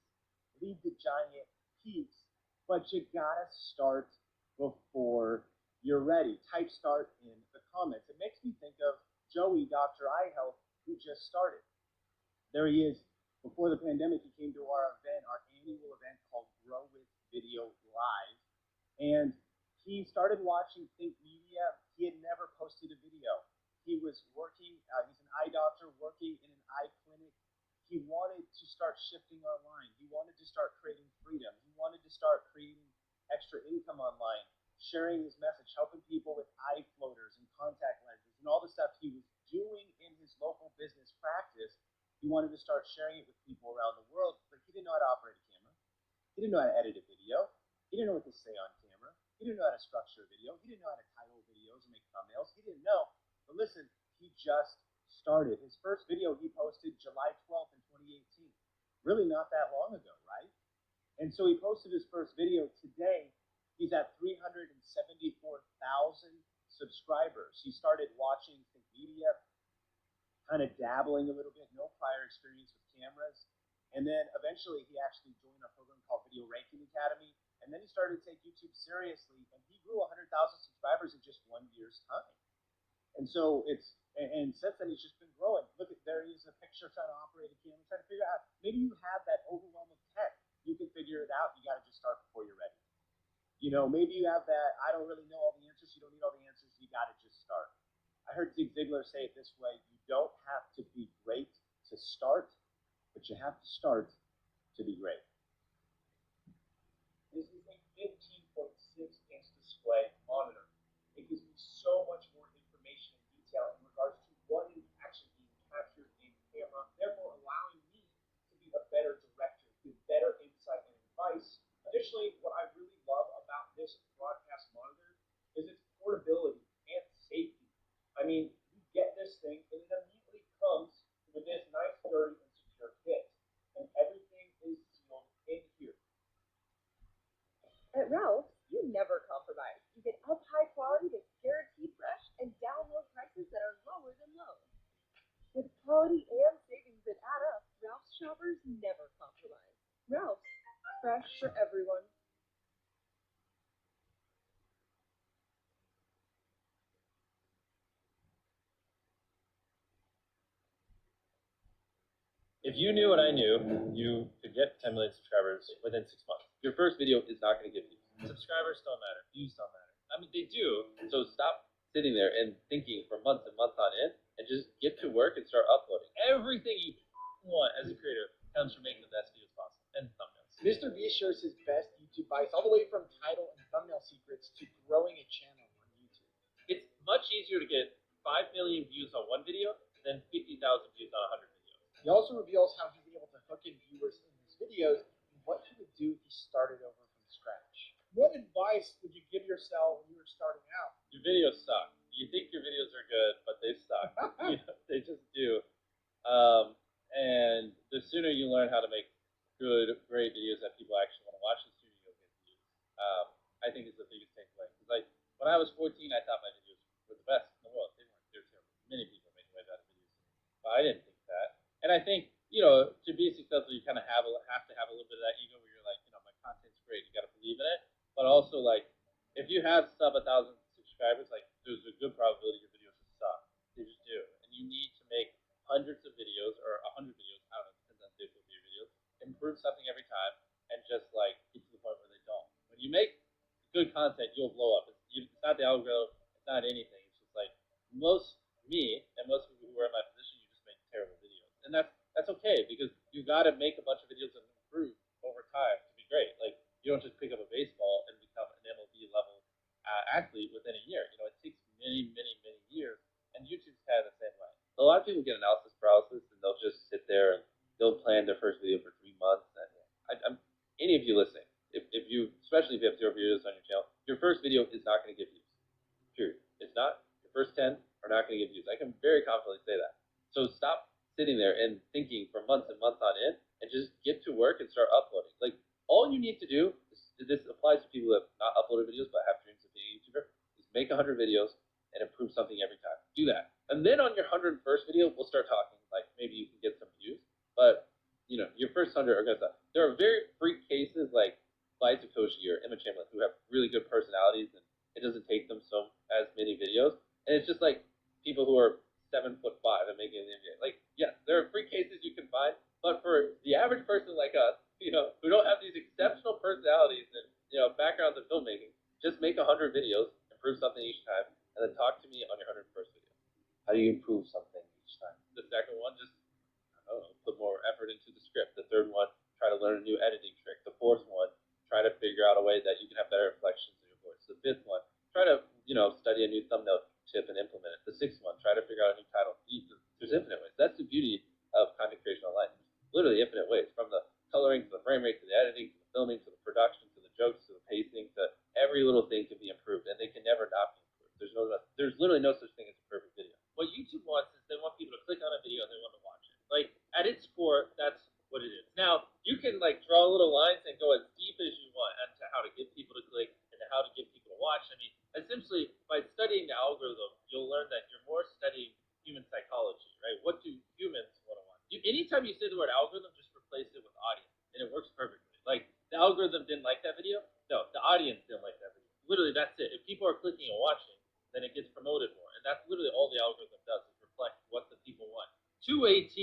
lead to giant peaks, but you got to start before you're ready. Type start in the comments. It makes me think of Joey, Dr. Eye Health, who just started. There he is. Before the pandemic, he came to our event, our annual event called Grow With Video Live, and he started watching Think Media. He had never posted a video. He was working, he's an eye doctor working in an eye clinic. He wanted to start shifting online. He wanted to start creating freedom. He wanted to start creating extra income online. sharing his message, helping people with eye floaters and contact lenses and all the stuff he was doing in his local business practice. He wanted to start sharing it with people around the world, but he didn't know how to operate a camera. He didn't know how to edit a video. He didn't know what to say on camera. He didn't know how to structure a video. He didn't know how to title videos and make thumbnails. He didn't know. But listen, he just started. His first video he posted July 12th in 2018. Really not that long ago, right? And so he posted his first video today. He's at 374,000 subscribers. He started watching Media, kind of dabbling a little bit, no prior experience with cameras. And then eventually he actually joined a program called Video Ranking Academy. And then he started to take YouTube seriously, and he grew 100,000 subscribers in just 1 year's time. And so and since then he's just been growing. Look at, there he is, a picture trying to operate a camera, trying to figure out, maybe you have that overwhelm of tech. You can figure it out. You got to just start before you're ready. You know, maybe you have that, I don't really know all the answers. You don't need all the answers. You got to just start. I heard Zig Ziglar say it this way: you don't have to be great to start, but you have to start to be great. This is a 15.6-inch display monitor. It gives me so much more information and detail in regards to what is actually being captured in camera, therefore allowing me to be a better director, with better insight and advice. Additionally, what I really love about this broadcast monitor is its portability and safety. I mean, you get this thing and it immediately comes with this nice, sturdy, and secure kit. And everything is sealed in here. At Ralph's, you never compromise. You get up high quality that's guaranteed fresh and down low prices that are lower than low. With quality and savings that add up, Ralph's shoppers never compromise. Ralph's, fresh for everyone. If you knew what I knew, you could get 10 million subscribers within 6 months. Your first video is not going to get views. Subscribers don't matter. Views don't matter. I mean, they do. So stop sitting there and thinking for months and months on end, and just get to work and start uploading. Everything you want as a creator comes from making the best videos possible and thumbnails. Mr. Beast shares his best YouTube advice, all the way from title and thumbnail secrets to growing a channel on YouTube. It's much easier to get 5 million views on one video than 50,000 views on 100 videos. He also reveals how he's able to hook in viewers in his videos and what he would do if he started over from scratch. What advice would you give yourself when you were starting out? Your videos suck. You think your videos are good, but they suck. You know, they just do. And the sooner you learn how to make good, great videos that people actually want to watch, the sooner you'll get views. I think is the biggest takeaway. Because like when I was 14, I thought my videos were the best in the world. They weren't. They were terrible. Many people make way better videos, but I didn't think that. And I think, you know, to be successful, you kind of have to have a little bit of that ego where you're like, you know, my content's great. You got to believe in it. But also, like, if you have sub 1,000 subscribers, like, there's a good probability your videos will suck. They just do. And you need to make hundreds of videos or 100 videos. I don't know, depends on the difficulty of your videos. Improve something every time and just, like, get to the point where they don't. When you make good content, you'll blow up. It's not the algorithm. It's not anything. It's just like me and most people who are in my position, you just make terrible videos. And that's okay, because you got to make a bunch of videos and improve over time to be great. Like, you don't just pick up a baseball and become an MLB level athlete within a year. You know, it takes many, many, many years, and YouTube's kind of the same way. A lot of people get analysis paralysis, and they'll just sit there and they'll plan their first video for 3 months. And any of you listening, if you, especially if you have 0 videos on your channel, your first video is not going to get views. Period. It's not. Your first 10 are not going to get views. I can very confidently say that. So stop sitting there and thinking for months and months on end, and just get to work and start uploading. Like, all you need to do, this applies to people who have not uploaded videos but have dreams of being a YouTuber, is make 100 videos and improve something every time. Do that. And then on your 101st video, we'll start talking, like, maybe you can get some views, but, you know, your first 100 are going to suck. There are very freak cases like Liza Koshy or Emma Chamberlain who have really good personalities, and it doesn't take them as many videos, and it's just like people who are 7'5" and making an NBA. Like, yes, there are free cases you can find, but for the average person like us, you know, who don't have these exceptional personalities and, you know, backgrounds in filmmaking, just make 100 videos, improve something each time, and then talk to me on your 101st video. How do you improve something each time? The second one, just, I don't know, put more effort into the script. The third one, try to learn a new editing trick. The fourth one, try to figure out a way that you can have better inflections in your voice. The fifth one, try to, study a new thumbnail tip and implement it. The sixth one, try to figure out a new title. There's infinite ways. That's the beauty of content creation online. Literally infinite ways, from the coloring to the frame rate to the editing to the filming to the production to the jokes to the pacing to every little thing can be improved, and they can never not be improved. There's literally no such thing as a perfect video. What YouTube wants is they want people to click on a video and they want to watch it. Like, at its core, that's what it is. Now, you can draw little lines and go as deep as you want into how to get people to click and how to get people to watch. I mean, essentially, by studying the algorithm, you'll learn that you're more studying human psychology, right? What do humans want to watch? Anytime you say the word algorithm, just replace it with audience, and it works perfectly. Like, the algorithm didn't like that video? No, the audience didn't like that video. Literally, that's it. If people are clicking and watching, then it gets promoted more. And that's literally all the algorithm does, is reflect what the people want. 2AT.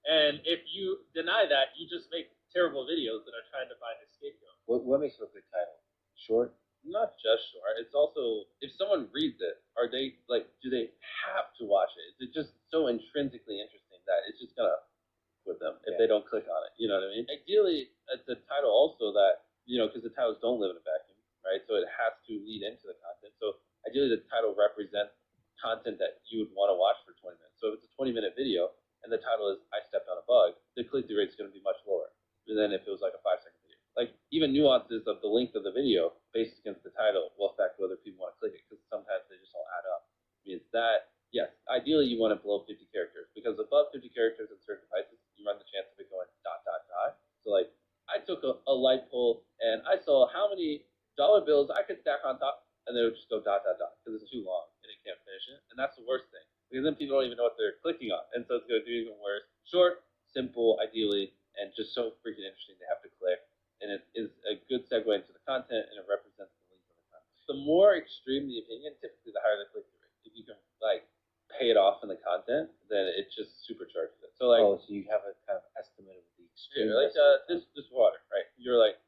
And if you deny that, you just make terrible videos that are trying to find a scapegoat. What makes it a good title? Short? Not just short. It's also, if someone reads it, are they, do they have to watch it? Is it just so intrinsically interesting that it's just going to with them if they don't click on it? You know what I mean? Ideally, it's a title also that, because the titles don't live in a vacuum, right? So it has to lead into the content. So ideally, the title represents content that you would want to watch for 20 minutes. So if it's a 20-minute video, and the title is I Stepped on a Bug, the click-through rate is going to be much lower than if it was like a 5-second video. Like, even nuances of the length of the video based against the title will affect whether people want to click it, because sometimes they just all add up. I mean, it's that, yes, ideally you want it below 50 characters, because above 50 characters on certain devices, you run the chance of it going ... So, like, I took a light pole, and I saw how many dollar bills I could stack on top, and they would just go ... because it's too long, and it can't finish it, and that's the worst thing. Because then people don't even know what they're clicking on, and so it's going to do even worse. Short, simple, ideally, and just so freaking interesting they have to click, and it is a good segue into the content, and it represents the length of the content. The more extreme the opinion, typically the higher the click-through rate. If you can pay it off in the content, then it just supercharges it. So so you have a kind of estimate of the extreme. Yeah, this water, right? You're like,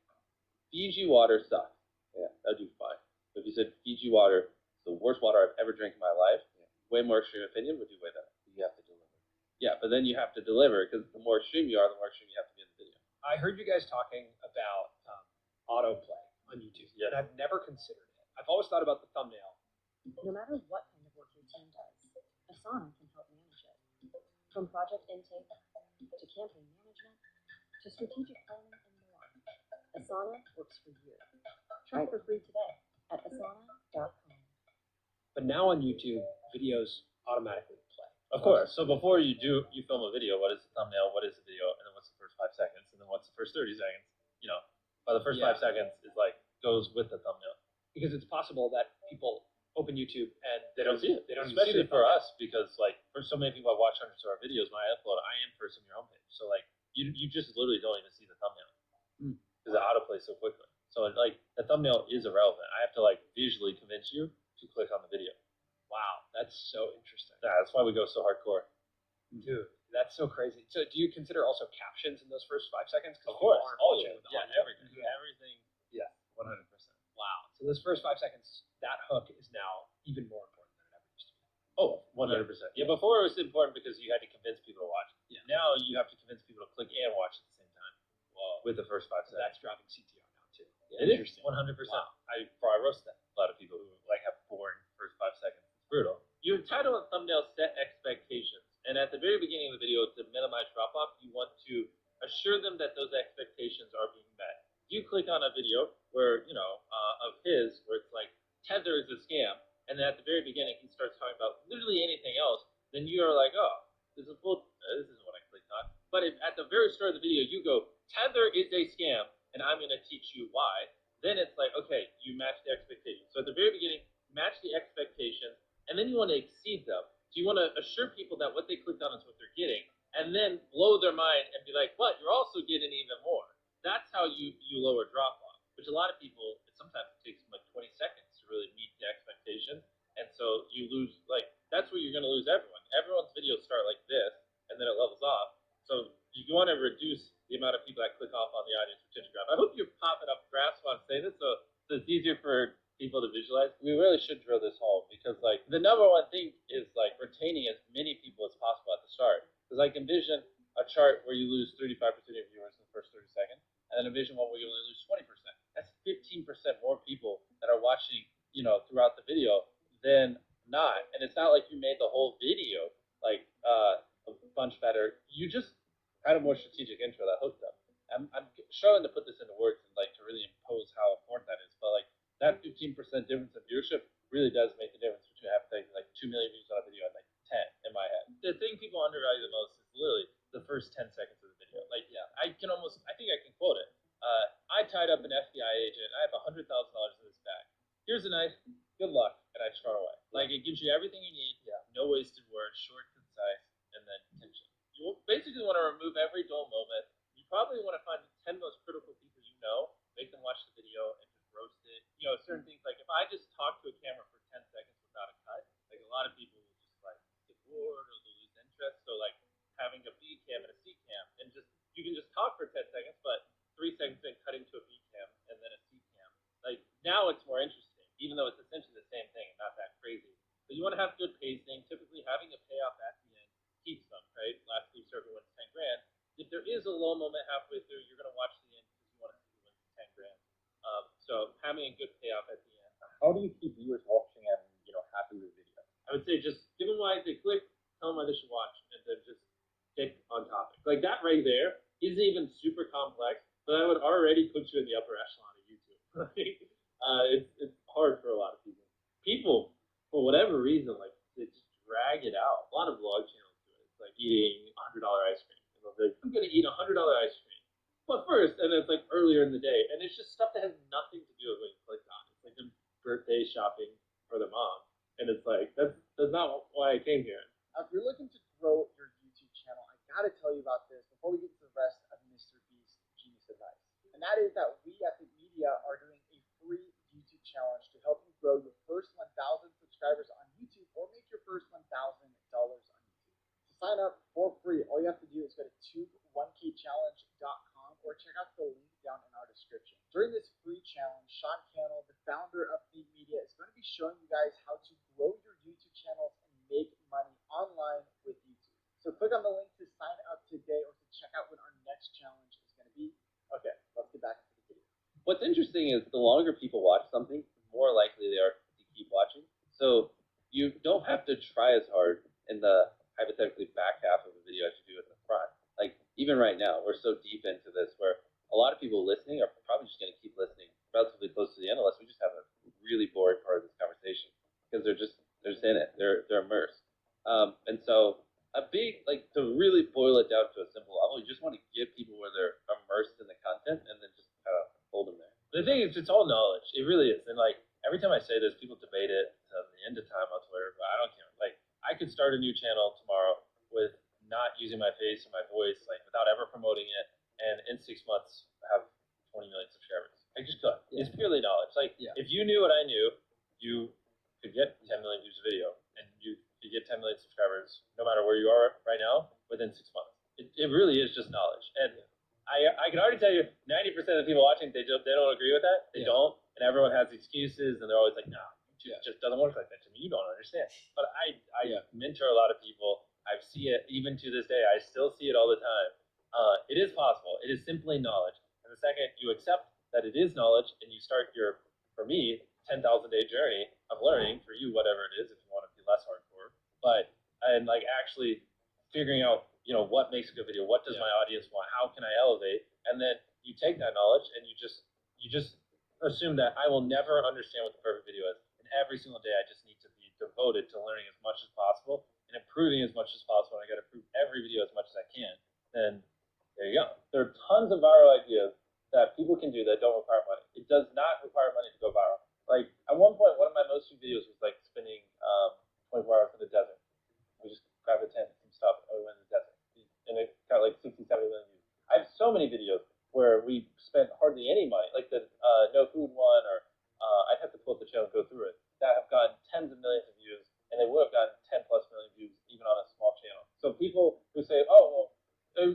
Fiji water sucks. Yeah, that'd do fine. But if you said Fiji water is the worst water I've ever drank in my life, way more extreme opinion would do way better. You have to deliver. Yeah, but then you have to deliver, because the more extreme you are, the more extreme you have to be in the video. I heard you guys talking about autoplay on YouTube, and I've never considered it. I've always thought about the thumbnail. No matter what kind of work your team does, Asana can help manage it. From project intake to campaign management to strategic planning and more, Asana works for you. Try it for free today at asana.com. But now on YouTube, videos automatically play. Of course. So before you film a video, what is the thumbnail, what is the video, and then what's the first 5 seconds, and then what's the first 30 seconds? By the first 5 seconds is goes with the thumbnail. Because it's possible that people open YouTube and they don't see it. They don't Especially even see it for us, because for so many people that watch hundreds of our videos, when I upload, I am first on your homepage. So you just literally don't even see the thumbnail because it autoplays so quickly. So the thumbnail is irrelevant. I have to visually convince you to click on the video. Wow, that's so interesting. Yeah, that's why we go so hardcore. Dude, that's so crazy. So do you consider also captions in those first 5 seconds? Of course. Everything. Everything. Yeah, 100%. Wow. So those first 5 seconds, that hook is now even more important than it ever used to be. Oh, 100%. Yeah, before it was important because you had to convince people to watch. Yeah. Now you have to convince people to click and watch at the same time. Whoa. With the first 5 seconds. That's dropping CTR now too. Yeah, it is 100%. Wow. I roast that. A lot of people who have boring first 5 seconds. It's brutal. Your title and thumbnail set expectations, and at the very beginning of the video, to minimize drop-off, you want to assure them that those expectations are being met. You click on a video where of his where it's Tether is a scam, and then at the very beginning he starts talking about literally anything else, then you are like, oh, this is what I clicked on. But if at the very start of the video you go, Tether is a scam, and I'm going to teach you why, then it's okay, you match the expectations. So at the very beginning, match the expectations, and then you want to exceed them. So you want to assure people that what they clicked on is what they're getting, and then blow their mind and be like, what, you're also getting even more. That's how you lower drop-off, which a lot of people, sometimes it takes them 20 seconds to really meet the expectations, and so you lose, that's where you're going to lose everyone. Everyone's videos start like this, and then it levels off. So you want to reduce the amount of people that click off on the audience retention graph. I hope you're popping up graphs while I'm saying this, so it's easier for people to visualize. We really should drill this home, because the number one thing is retaining as many people as possible at the start. Because envision a chart where you lose 35% of your viewers in the first 30 seconds, and then envision one where you only lose 20%. That's 15% more people that are watching, throughout the video than not. And it's not like you made the whole video like a bunch better. You just had a more strategic intro that hooked them. I'm struggling to put this into words and like to really impose how important that is, but like that 15% difference in viewership really does make the difference between having like 2 million views on a video and like 10 in my head. The thing people undervalue the most is literally the first 10 seconds of the video. Like, I think I can quote it. I tied up an FBI agent. I have $100,000 in this bag. Here's a knife. Good luck. And I just run away. Like, it gives you everything you need. No wasted words, short, concise, and then tension. You basically want to remove every dull moment. You probably want to find the 10 most critical people you know, make them watch the video, and just roast it. Certain things like if I just talk to a camera for 10 seconds without a cut, like a lot of people will just like get bored or they'll lose interest. So like having a B cam and a C cam, and you can just talk for 10 seconds, but 3 seconds then cutting to a B cam and then a C cam. Like now it's more interesting, even though it's essentially the same thing and not that crazy. But you want to have good pacing. Typically having a payoff at the end keeps them, right? Last Blue Circle wins 10 grand. If there is a low moment halfway through, you're going to watch the end because you want to see who wins 10 grand. So having a good payoff at the end. How do you keep viewers watching and happy with the video? I would say just give them why they click, tell them why they should watch, and then just stick on topic. Like that right there isn't even super complex, but that would already put you in the upper echelon of YouTube. It's hard for a lot of people. People, for whatever reason, like they just drag it out. A lot of vlog channels do it. It's like eating $100 ice cream. And they'll be like, I'm gonna eat $100 ice cream. But first, and it's like earlier in the day, and it's just stuff that has nothing to do with what you clicked on. It's like them birthday shopping for their mom, and it's like that's not why I came here. If you're looking to grow your YouTube channel, I gotta tell you about this before we get to the rest of Mr. Beast's genius advice, and that is that we at the media are doing a free YouTube challenge to help you grow your first 1,000 subscribers on YouTube or make your first $1,000 on YouTube. To sign up for free, all you have to do is go to tube1kchallenge.com or check out the link down in our description. During this free challenge, Sean Cannell, the founder of Think Media, is going to be showing you guys how to grow your YouTube channels and make money online with YouTube. So click on the link to sign up today or to check out when our next challenge is going to be. Okay, let's get back into the video. What's interesting is the longer people watch something, the more likely they are to keep watching. So you don't have to try as hard in the hypothetically back half of the video as you do in the front. Like even right now, we're so deep into this where a lot of people listening are probably just going to keep listening relatively close to the end unless we just have a really boring part of this conversation because they're just in it. They're immersed. And so a big, like to really boil it down to a simple level, you just want to give people where they're immersed in the content and then just kind of hold them there. The thing is, it's all knowledge. It really is. And like every time I say this, people debate it to the end of time on Twitter, but I don't care. Like I could start a new channel tomorrow with not using my face and my voice, like without ever promoting it, and in 6 months have 20 million subscribers. I just could. Yeah. It's purely knowledge. Like if you knew what I knew, you could get 10 million views a video, and you could get 10 million subscribers no matter where you are right now within 6 months. It really is just knowledge. And I can already tell you, 90% of the people watching, they don't agree with that. They don't, and everyone has excuses, and they're always like, no, it just doesn't work like that to me. You don't understand. But I mentor a lot of people. I see it even to this day. I still see it all the time. It is possible. It is simply knowledge. And the second you accept that it is knowledge and you start your, for me, 10,000 day journey of learning, for you, whatever it is, if you want to be less hardcore, and like actually figuring out, what makes a good video, what does my audience want, how can I elevate, and then you take that knowledge and you just assume that I will never understand what the perfect video is. And every single day I just need to be devoted to learning as much as possible and improving as much as possible, and I got to improve every video as much as I can, then there you go. There are tons of viral ideas that people can do that don't require money. It does not require money to go viral. Like, at one point, one of my most viewed videos was like spending 24 hours in the desert. We just grabbed a tent, some stuff, and we went in the desert. And it got like 60, 70 million views. I have so many videos where we spent hardly any money, like the no food one, or I'd have to pull up the channel and go through it, that have gotten tens of millions of views, and they would have gotten 10+ million views even on a small channel. So people who say, oh, well,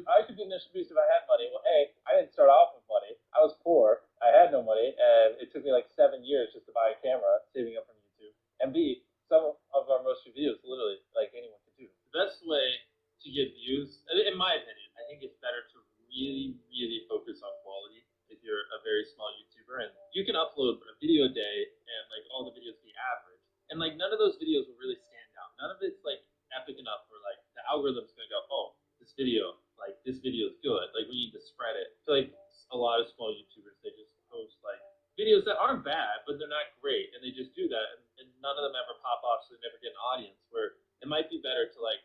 I could be Mr. Beast if I had money. Well, A, I didn't start off with money. I was poor. I had no money, and it took me like 7 years just to buy a camera, saving up from YouTube. And B, some of our most viewed videos, literally, like anyone can do. The best way to get views, in my opinion, I think it's better to really, really focus on quality if you're a very small YouTuber. And you can upload a video a day and like all the videos be average. And like none of those videos will really stand out. None of it's like epic enough for like the algorithm's gonna go, oh, this video is good. Like we need to spread it. I feel like a lot of small YouTubers, they just post like videos that aren't bad, but they're not great, and they just do that, and none of them ever pop off, so they never get an audience. Where it might be better to like,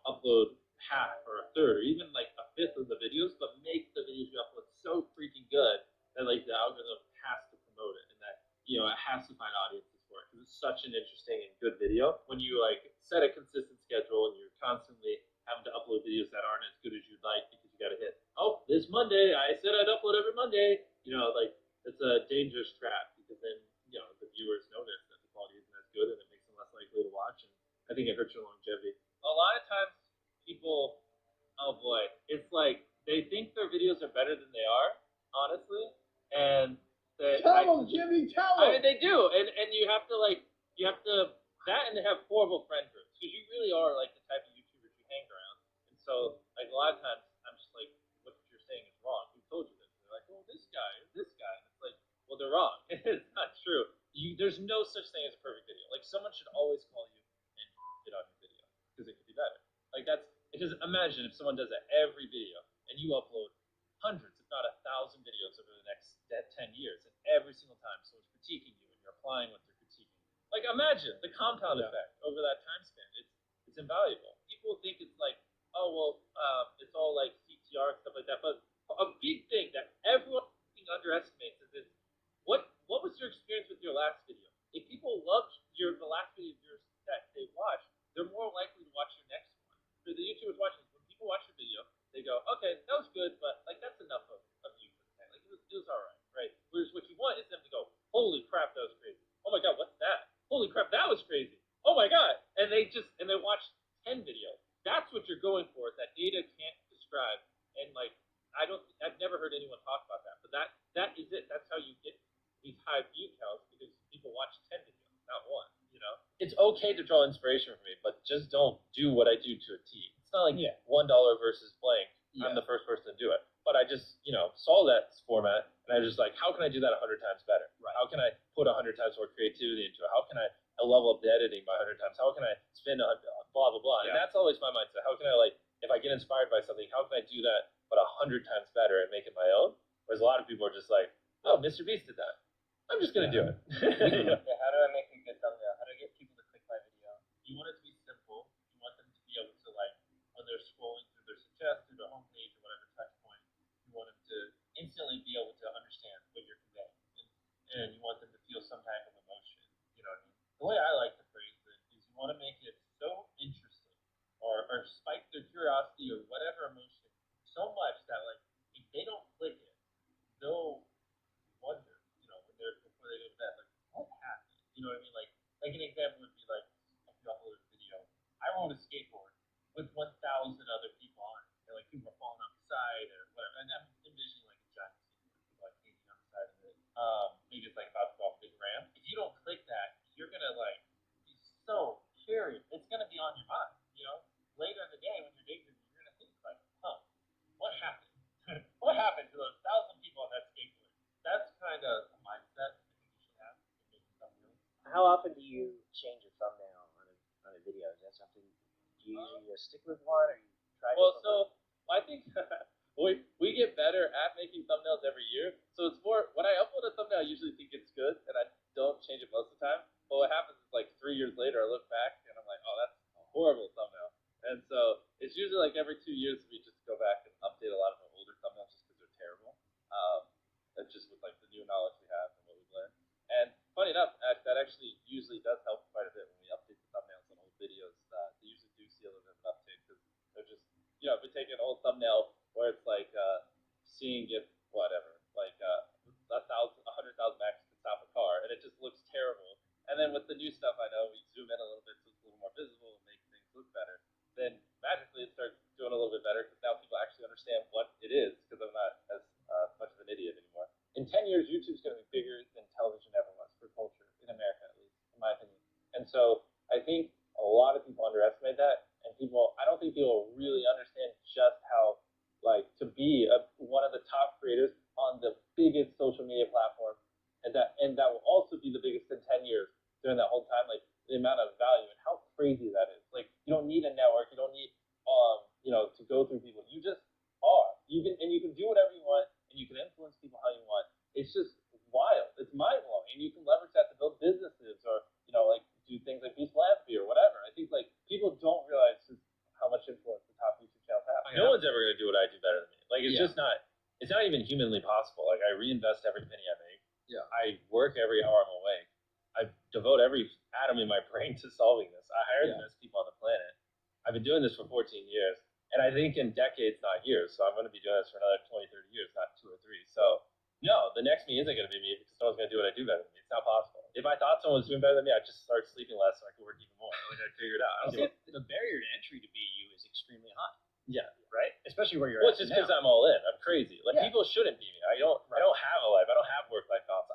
upload half or a third or even like a fifth of the videos, but make the videos you upload so freaking good that like the algorithm has to promote it, and that it has to find audiences for it, because it's such an interesting and good video. When you like set a consistent schedule and you're constantly having to upload videos that aren't as good as you'd like because you got to hit, oh, this Monday I said I'd upload every Monday, like it's a dangerous trap, because then the viewers notice that the quality isn't as good, and it makes them less likely to watch, and I think it hurts your longevity. A lot of times people, oh boy, it's like they think their videos are better than they are, honestly, and tell them, Jimmy, tell them. I mean, they do, and you have to that, and they have horrible friend groups, because you really are like the type of YouTubers you hang around, and so like a lot of times I'm just like, what you're saying is wrong. Who told you this? And they're like, well, this guy, and it's like, well, they're wrong. It's not true. There's no such thing as a perfect video. Like someone should always call you and get on your video, because it could be better. Like because imagine if someone does that every video, and you upload hundreds, if not 1,000 videos over the next 10 years, and every single time someone's critiquing you and you're applying what they're critiquing. Like imagine the compound effect over that time span. It's invaluable. People think it's like, oh well, it's all like CTR and stuff like that, but a big thing that everyone underestimates is this: what was your experience with your last video? If people loved the last video of yours that they watched, they're more likely to watch your next one. For the YouTubers watching, when people watch your video, they go, okay, that was good, but like that's enough of you for the day. Like it was all right, right? Whereas what you want is them to go, holy crap, that was crazy. Oh my god, what's that? Holy crap, that was crazy. Oh my god, and they watch 10 videos. That's what you're going for. That data can't describe, and like I've never heard anyone talk about that, but that is it. That's how you get these high view counts, because people watch 10 videos, not one. It's okay to draw inspiration from me, but just don't do what I do to a T. It's not like $1 versus blank. Yeah. I'm the first person to do it, but I just saw that format, and I was just like, how can I do that 100 times better? Right. How can I put 100 times more creativity into it? How can I level up the editing by 100 times? How can I spin blah blah blah? Yeah. And that's always my mindset. How can I if I get inspired by something, how can I do that but 100 times better and make it my own? Whereas a lot of people are just like, oh, Mr. Beast did that. I'm just gonna do it. How do I make a good thumbnail? How do I get people to click my video? You want it to be simple. You want them to be able to when they're scrolling through their suggest, through their homepage or whatever touch point, you want them to instantly be able to understand what you're conveying, and you want them to feel some type of emotion. You know what I mean? The way I like to phrase it is, you want to make it so interesting, or spike their curiosity or whatever emotion so much that if they don't click it, they'll wonder. Before they go to bed, what happened? You know what I mean? Like an example would be if you upload a video, I rode a skateboard with 1,000 other people on it. And people are falling off the side or whatever. And I'm envisioning a giant skateboard, people hanging on the side of it. Maybe it's about to go off a big ramp. If you don't click that, you're gonna be so curious. It's gonna be on your mind. Later in the day when you're daydreaming, you're gonna think what happened? What happened to those 1,000 people on that skateboard? That's kind of a mindset I think you should have in making thumbnails. How often do you change a thumbnail on a video? Is that something you usually stick with one, or you try? Well, so I think we get better at making thumbnails every year. So it's more, when I upload a thumbnail, I usually think it's good, and I don't change it most of the time. But what happens is 3 years later, I look back and I'm like, oh, that's a horrible thumbnail. And so it's usually every 2 years we just go back and update a lot of our older thumbnails just because they're terrible. That's just with the new knowledge we have and what we've learned. And funny enough, that actually usually does help quite a bit when we update the thumbnails on old videos. They usually do see a little bit of an uptake, because they're just, if we take an old thumbnail where it's seeing if whatever, 100,000 max can stop a car, and it just looks terrible. And then with the new stuff, I know we zoom in a little bit so it's a little more visible and make things look better. Then magically it starts doing a little bit better, because now people actually understand what it is, because I'm not as much of an idiot anymore. In 10 years, YouTube's going to be bigger than television ever was for culture, in America at least, in my opinion. And so I think a lot of people underestimate that, and I don't think people really understand just how, to be one of the top creators on the biggest social media platform, and that will also be the biggest in 10 even humanly possible. Like I reinvest every penny I make. Yeah. I work every hour I'm awake. I devote every atom in my brain to solving this. I hire the best people on the planet. I've been doing this for 14 years, and I think in decades, not years. So I'm going to be doing this for another 20, 30 years, not 2 or 3. So no, the next me isn't going to be me because no one's going to do what I do better than me. It's not possible. If I thought someone was doing better than me, I'd just start sleeping less so I could work even more. Like I'd figure it out. I don't give a The barrier to entry to be you is extremely high, Yeah. right? Especially where you're Well, at it's just because now. I'm all in. I'm crazy. Like Yeah. people shouldn't be me. I don't have a life. I don't have work-life balance.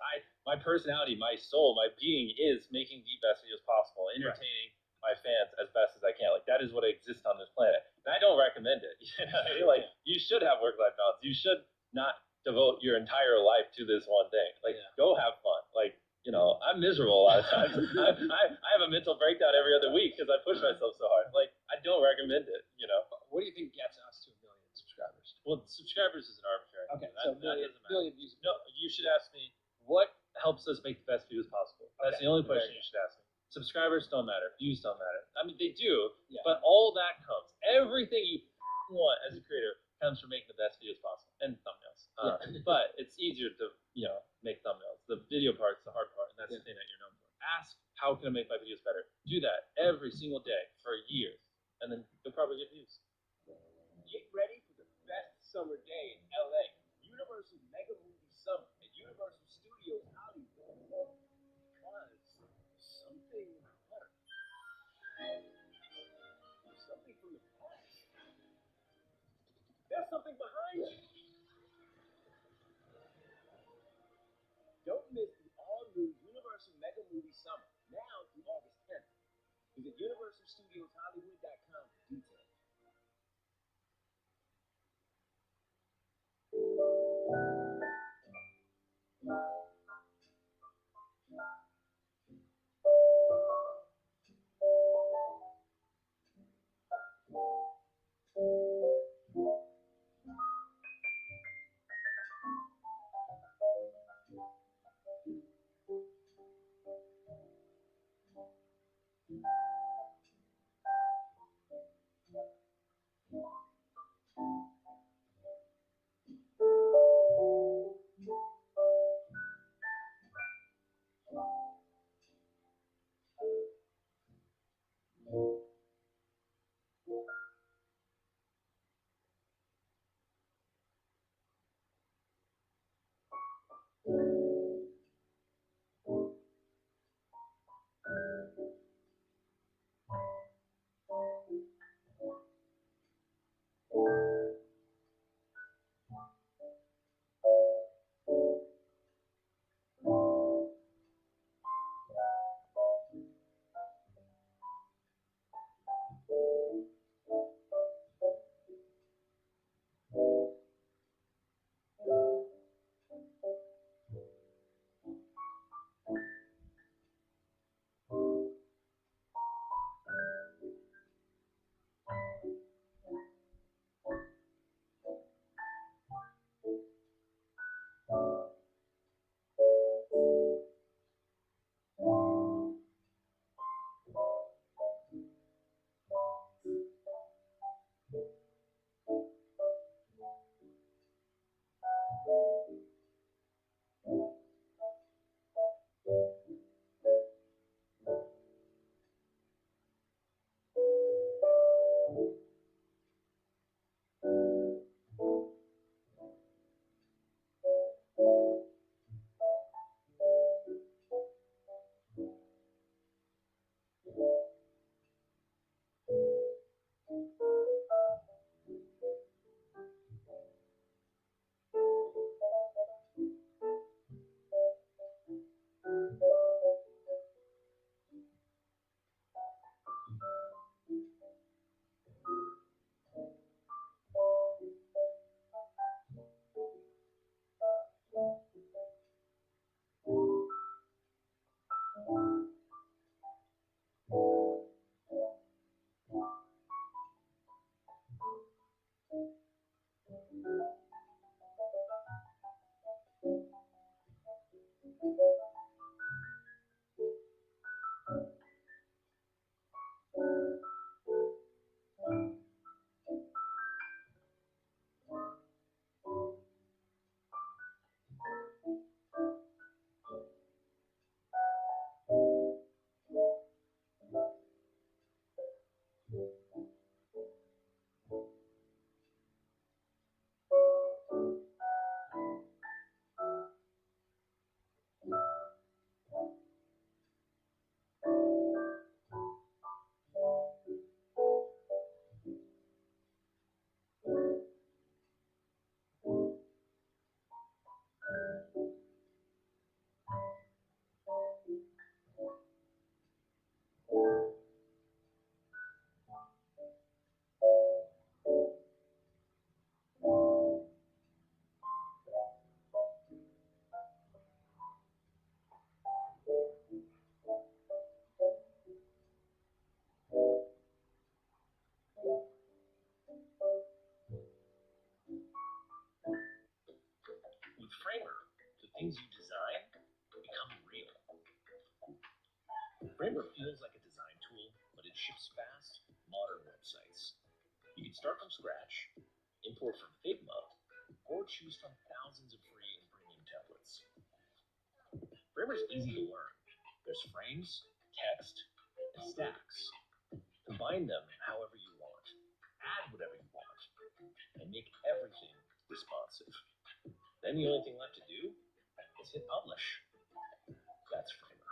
My personality, my soul, my being is making the best videos possible, entertaining my fans as best as I can. Like that is what exists on this planet. And I don't recommend it. You know, like you should have work-life balance. You should not devote your entire life to this one thing. Like go have fun. Like, you know, I'm miserable a lot of times. I have a mental breakdown every other week because I push myself so hard. Like I don't recommend it, you know. What do you think gets us to 1 million subscribers? Well, subscribers is an arbitrary. Okay, number. so That million, doesn't matter. million views. No, you should ask me what helps us make the best videos possible. That's Okay, the only very question you should ask me. Subscribers don't matter. Views don't matter. I mean, they do, Yeah. but all that comes. Everything you want as a creator comes from making the best videos possible and thumbnails. But it's easier to, you know, make thumbnails. The video part's the hard part, and that's the thing that you're known for. Ask, how can I make my videos better? Do that every single day for years, and then you'll probably get views. Get ready for the best summer day in LA. Universal Mega Movie Summer at Universal Studios Hollywood. Because something better. Something from the past. There's something behind you. Don't miss the all-new Universal Mega Movie Summer, now through August 10th. Visit UniversalStudiosHollywood.com for details. Framer feels like a design tool, but it ships fast, modern websites. You can start from scratch, import from Figma, or choose from thousands of free and premium templates. Framer's easy to learn. There's frames, text, and stacks. Combine them however you want, add whatever you want, and make everything responsive. Then the only thing left to do is hit publish. That's Framer.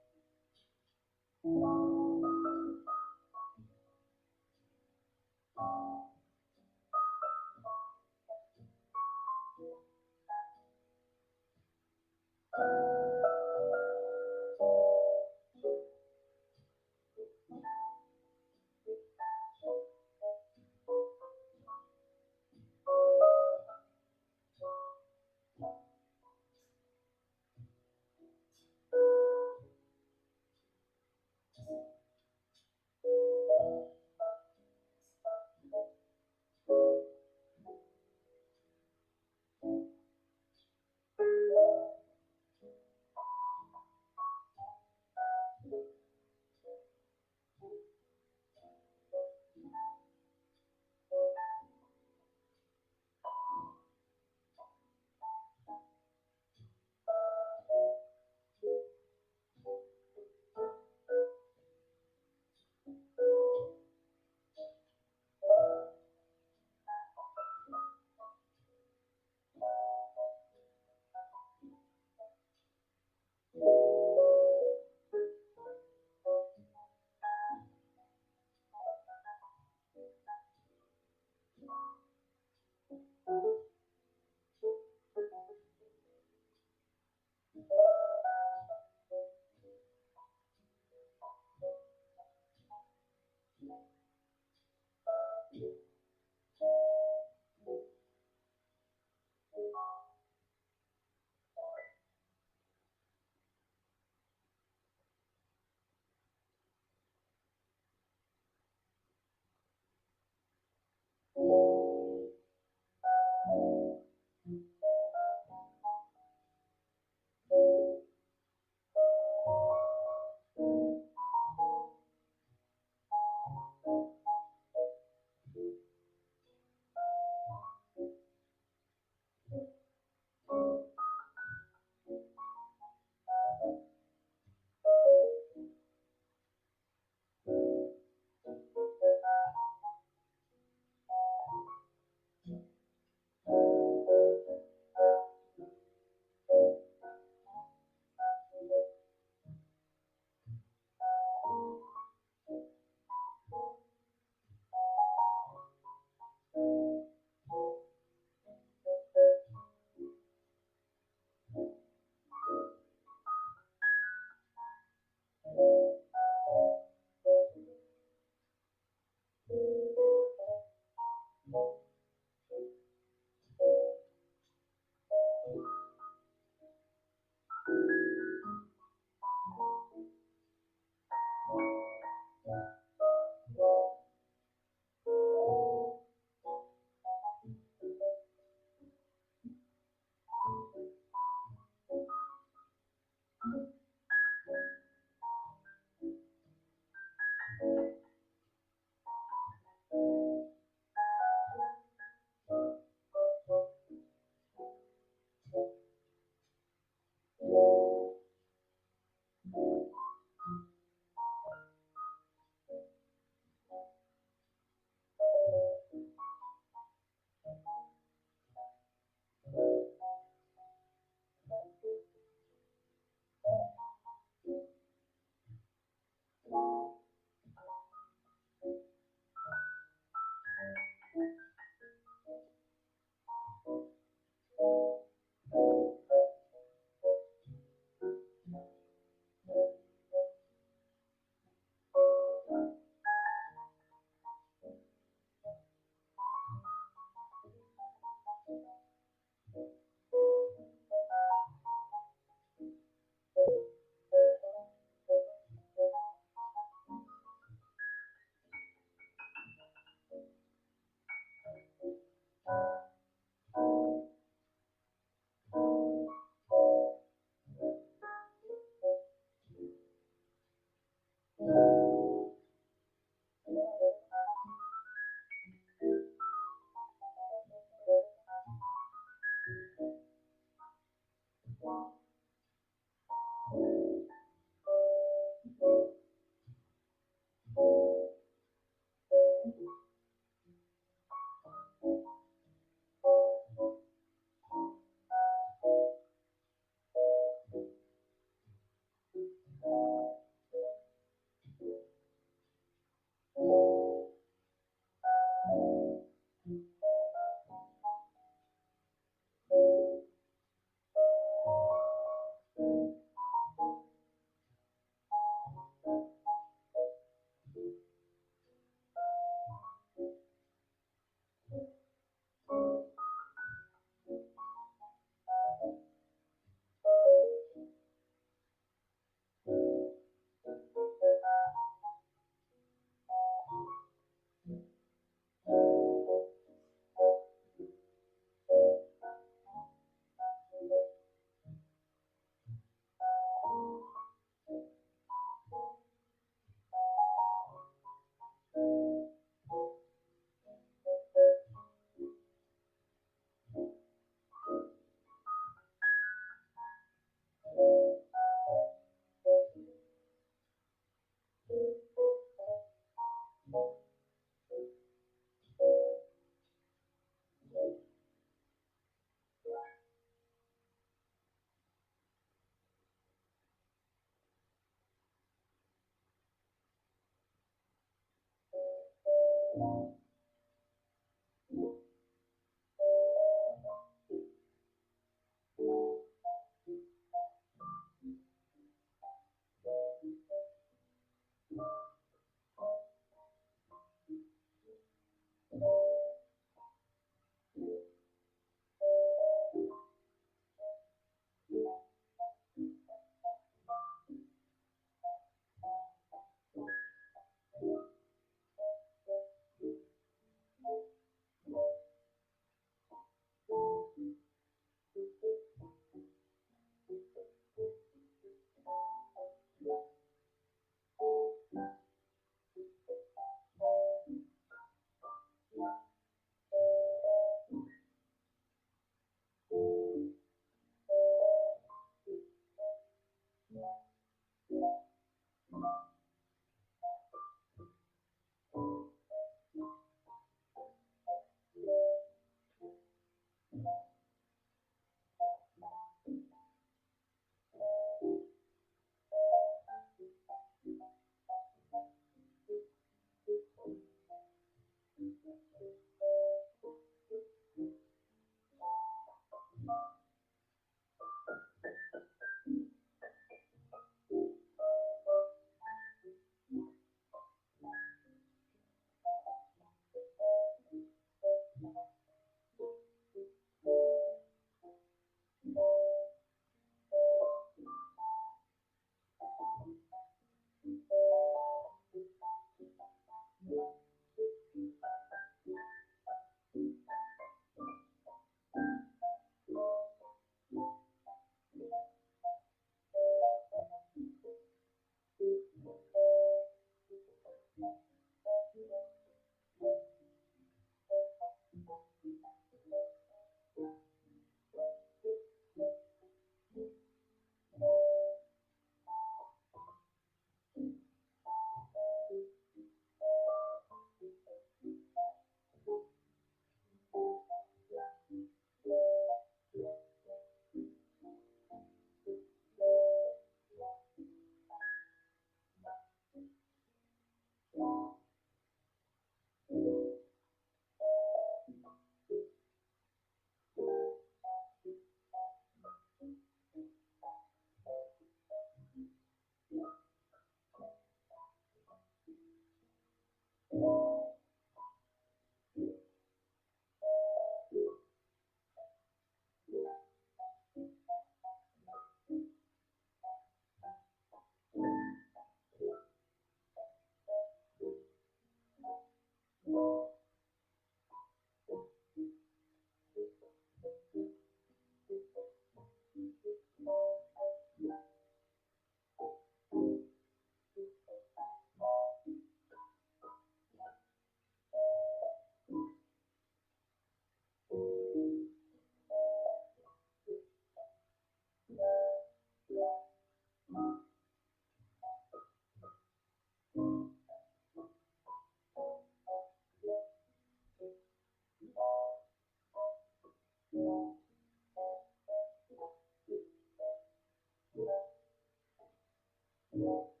you.